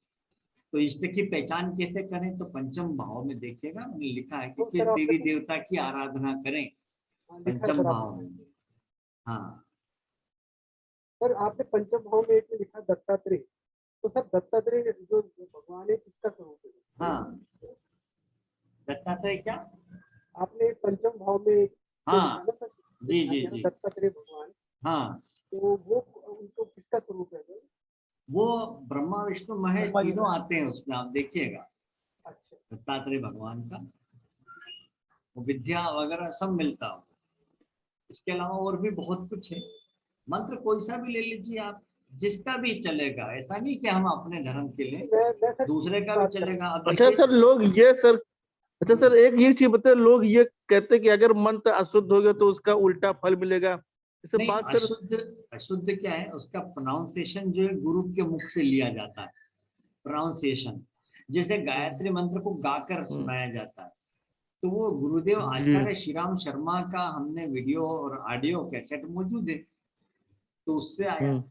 तो इष्ट की पहचान कैसे करें, तो पंचम भाव में देखिएगा, उन्होंने लिखा है कि तो किस सर देवी देवता की आराधना करें, लिखा है पंचम सर भाव आपने। में। हाँ सर आपने पंचम भाव में एक में लिखा दत्तात्रेय, तो सर दत्तात्रेय जो भगवान है किसका स्वरूप है? हाँ, दत्तात्रेय क्या, आपने पंचम भाव में एक हाँ लिखा ना सर, जी जी जी, दत्तात्रेय भगवान, हाँ, तो वो उनको किसका स्वरूप है सर? वो ब्रह्मा विष्णु महेश ब्रह्मा जी तीनों का। आते हैं उसमें, आप देखिएगा अच्छा, दत्तात्रेय भगवान का, वो विद्या वगैरह सब मिलता हो। इसके अलावा और भी बहुत कुछ है, मंत्र कोई सा भी ले लीजिए आप, जिसका भी चलेगा, ऐसा नहीं कि हम अपने धर्म के लिए, मैं सर दूसरे का भी चलेगा। अब अच्छा देखिए, सर लोग ये सर, अच्छा सर एक ये चीज बताए, लोग ये कहते हैं कि अगर मंत्र अशुद्ध हो गया तो उसका उल्टा फल मिलेगा, इसे नहीं, बात सर अशुद्ध क्या है, उसका प्रोनाउंसिएशन जो है गुरु के मुख से लिया जाता है, प्रोनाउंसिएशन। जैसे गायत्री मंत्र को गाकर सुनाया जाता है, तो वो गुरुदेव आचार्य श्रीराम शर्मा का हमने वीडियो और ऑडियो कैसेट मौजूद है, तो उससे आया।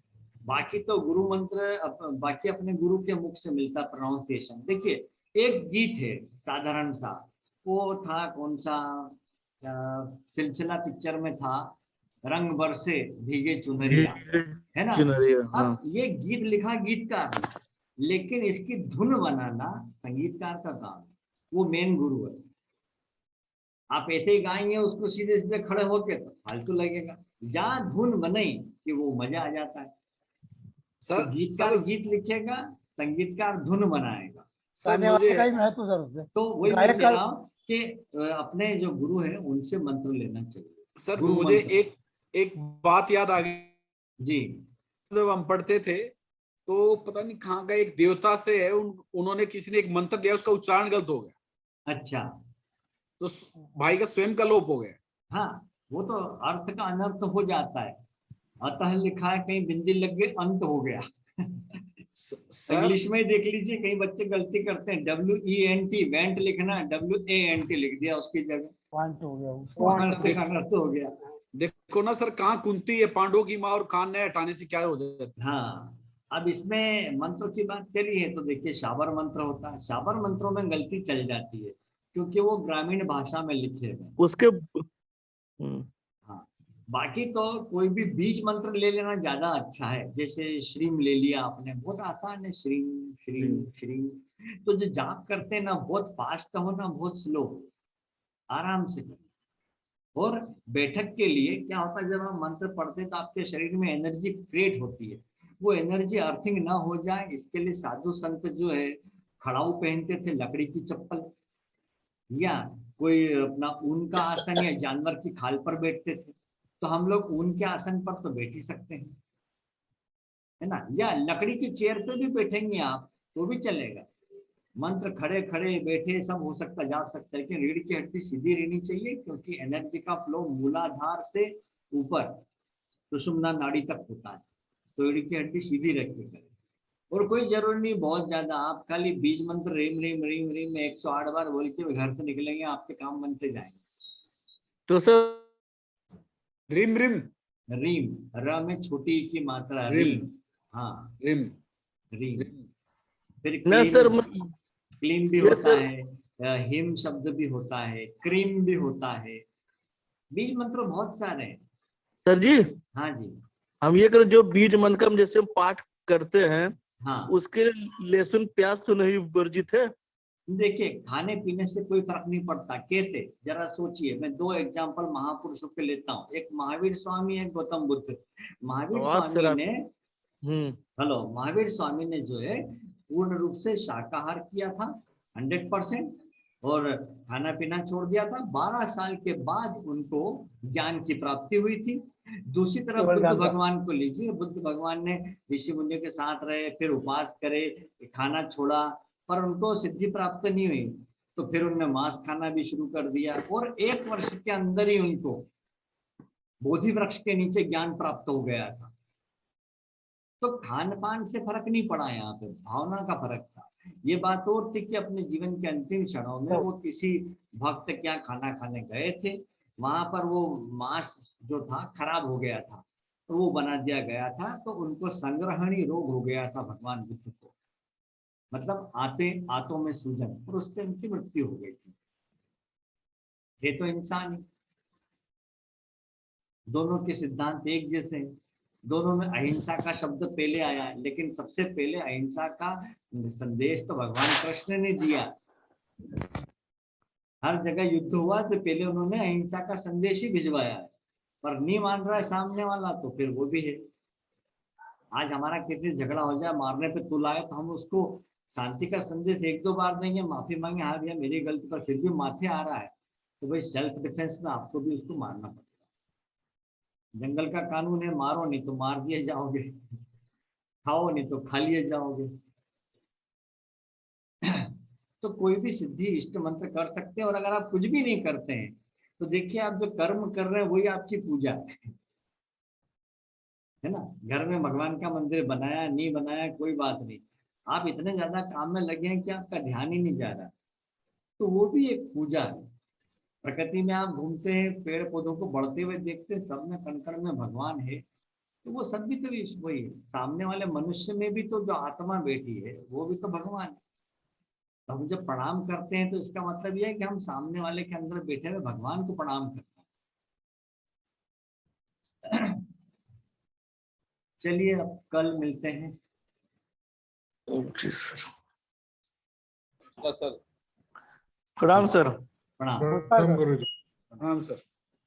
बाकी तो गुरु मंत्र बाकी अपने गुरु के मुख से मिलता प्रोनाउंसिएशन। देखिए, एक गीत है साधारण सा, वो था कौन सा, सिलसिला पिक्चर में था, रंग बरसे भीगे चुनरिया, है ना। हाँ। अब ये गीत लिखा गीतकार ने, लेकिन इसकी धुन बनाना संगीतकार का काम है, वो मेन गुरु है। आप ऐसे ही गाएंगे उसको सीधे सीधे खड़े होके तो फालतू लगेगा, जहाँ धुन बने कि वो मजा आ जाता है। तो सर गीतकार सर गीत लिखेगा, संगीतकार धुन बनाएगा। सर मुझे महत्व सर उससे। तो वही मैं कह रहा हूँ कि अपने जो गुरु है उनसे मंत्र लेना चाहिए। सर गुरु मुझे मंत्र। एक बात याद आ गई, जी, जब हम पढ़ते थे तो पता नहीं कहाँ का एक देवता से है, उन्होंने किसी ने एक मंत्र दिया, उसका उच्चारण गलत हो गया, अच्छा, तो भाई का स्वयं का लोप हो गया। हाँ, वो तो अर्थ का अनर्थ हो जाता है। अतः लिखा है, कहीं बिंदी लग गई, अंत हो गया। सर इंग्लिश में ही देख लीजिए, कई बच्चे गलती करते हैं, WENT वेंट लिखना, WANT लिख दिया उसकी जगह, पॉइंट हो गया वो। अनर्थ हो गया। देखो ना सर, कहाँ कुंती है, पांडवों की माँ, और खान ने हटाने से क्या हो जाता है। हाँ, अब इसमें मंत्रों की बात करी है तो देखिए शाबर मंत्र होता है। शाबर मंत्रों में गलती चल जाती है क्योंकि वो ग्रामीण भाषा में लिखे हुए हैं। उसके हाँ, बाकी तो कोई भी बीज मंत्र ले लेना ज्यादा अच्छा है। जैसे श्रीम ले लिया आपने, बहुत आसान है, श्रीम श्रीम श्रीम। तो जो जाप करते हैं ना, बहुत फास्ट हो ना बहुत स्लो हो, आराम से करो। और बैठक के लिए क्या होता है, जब हम मंत्र पढ़ते हैं तो आपके शरीर में एनर्जी क्रिएट होती है। वो एनर्जी अर्थिंग ना हो जाए इसके लिए साधु संत जो है खड़ाऊ पहनते थे, लकड़ी की चप्पल, या कोई अपना ऊन का आसन या जानवर की खाल पर बैठते थे। तो हम लोग ऊन के आसन पर तो बैठ ही सकते हैं, है ना, या लकड़ी की चेयर पे भी बैठेंगे आप तो भी चलेगा। मंत्र खड़े खड़े बैठे सब हो सकता, जा सकता है, लेकिन रीढ़ की हड्डी सीधी रहनी चाहिए क्योंकि एनर्जी का फ्लो मूलाधार से ऊपर सुषुम्ना नाड़ी तक होता है। तो रीढ़ की हड्डी सीधी रख के करें। और कोई जरूरी नहीं बहुत ज्यादा, आप खाली बीज मंत्र रीम रीम रीम रीम में 108 बार बोल के घर से निकलेंगे, आपके काम बनते जाएंगे। तो सर रिम रिम रीम, र में छोटी की मात्रा, रिम। रीम। हाँ, रिम रीम। रिम। फिर ना क्लीम, सर क्लीम भी ये होता सर है, हिम शब्द भी होता है, क्रीम भी होता है। बीज मंत्र बहुत सारे हैं। सर जी, हाँ जी, हम ये करें जो बीज मंत्र का हम जैसे हम पाठ करते हैं हाँ। उसके लहसुन प्याज तो नहीं वर्जित है? देखिए खाने पीने से कोई फर्क नहीं पड़ता। कैसे, जरा सोचिए। मैं दो एग्जांपल महापुरुषों के लेता हूँ, एक महावीर स्वामी, एक गौतम बुद्ध। महावीर आवाज सर स्वामी आप ने, हेलो, महावीर स्वामी ने जो है पूर्ण रूप से शाकाहार किया था 100%, और खाना पीना छोड़ दिया था। 12 साल के बाद उनको ज्ञान की प्राप्ति हुई थी। दूसरी तरफ बुद्ध भगवान को लीजिए, बुद्ध भगवान ने ऋषि मुनियों के साथ रहे, फिर उपवास करे, खाना छोड़ा, पर उनको सिद्धि प्राप्त नहीं हुई। तो फिर उन्होंने मांस खाना भी शुरू कर दिया, और 1 वर्ष के अंदर ही उनको बोधि वृक्ष के नीचे ज्ञान प्राप्त हो गया था। तो खान पान से फर्क नहीं पड़ा, यहाँ पे भावना का फर्क था। ये बात और थी कि अपने जीवन के अंतिम क्षणों में वो किसी भक्त के यहाँ खाना खाने गए थे, वहां पर वो मांस जो था खराब हो गया था, तो वो बना दिया गया था। तो उनको संग्रहणी रोग हो गया था भगवान बुद्ध को, मतलब आंतों में सूजन, और उससे उनकी मृत्यु हो गई थी। ये तो इंसान ही, दोनों के सिद्धांत एक जैसे हैं। दोनों में अहिंसा का शब्द पहले आया है, लेकिन सबसे पहले अहिंसा का संदेश तो भगवान कृष्ण ने दिया। हर जगह युद्ध हुआ तो पहले उन्होंने अहिंसा का संदेश ही भिजवाया है, पर नहीं मान रहा है सामने वाला तो फिर वो भी है। आज हमारा किसी से झगड़ा हो जाए, मारने पे तुल आए, तो हम उसको शांति का संदेश 1-2 बार देंगे, माफी मांगे, हाँ भैया मेरी गलती, पर फिर भी माथे आ रहा है तो भाई सेल्फ डिफेंस में आपको भी उसको मारना पड़ेगा। जंगल का कानून है, मारो नहीं तो मार दिए जाओगे, खाओ नहीं तो खा लिए जाओगे। तो कोई भी सिद्धि इष्ट मंत्र कर सकते हैं। और अगर आप कुछ भी नहीं करते हैं तो देखिए, आप जो कर्म कर रहे हैं वही आपकी पूजा है ना। घर में भगवान का मंदिर बनाया नहीं बनाया कोई बात नहीं, आप इतने ज्यादा काम में लगे हैं कि आपका ध्यान ही नहीं जा रहा, तो वो भी एक पूजा है। प्रकृति में आप घूमते हैं, पेड़ पौधों को बढ़ते हुए देखते हैं, सब में कण कण में भगवान है, तो वो सब भी तो वही है। सामने वाले मनुष्य में भी तो जो आत्मा बैठी है वो भी तो भगवान है। तो हम जब प्रणाम करते हैं तो इसका मतलब यह है कि हम सामने वाले के अंदर बैठे हुए भगवान को प्रणाम करते हैं। चलिए अब कल मिलते हैं। जी सर, सर प्रणाम सर। प्रणाम। प्रणाम गुरुजी। हाँ सर।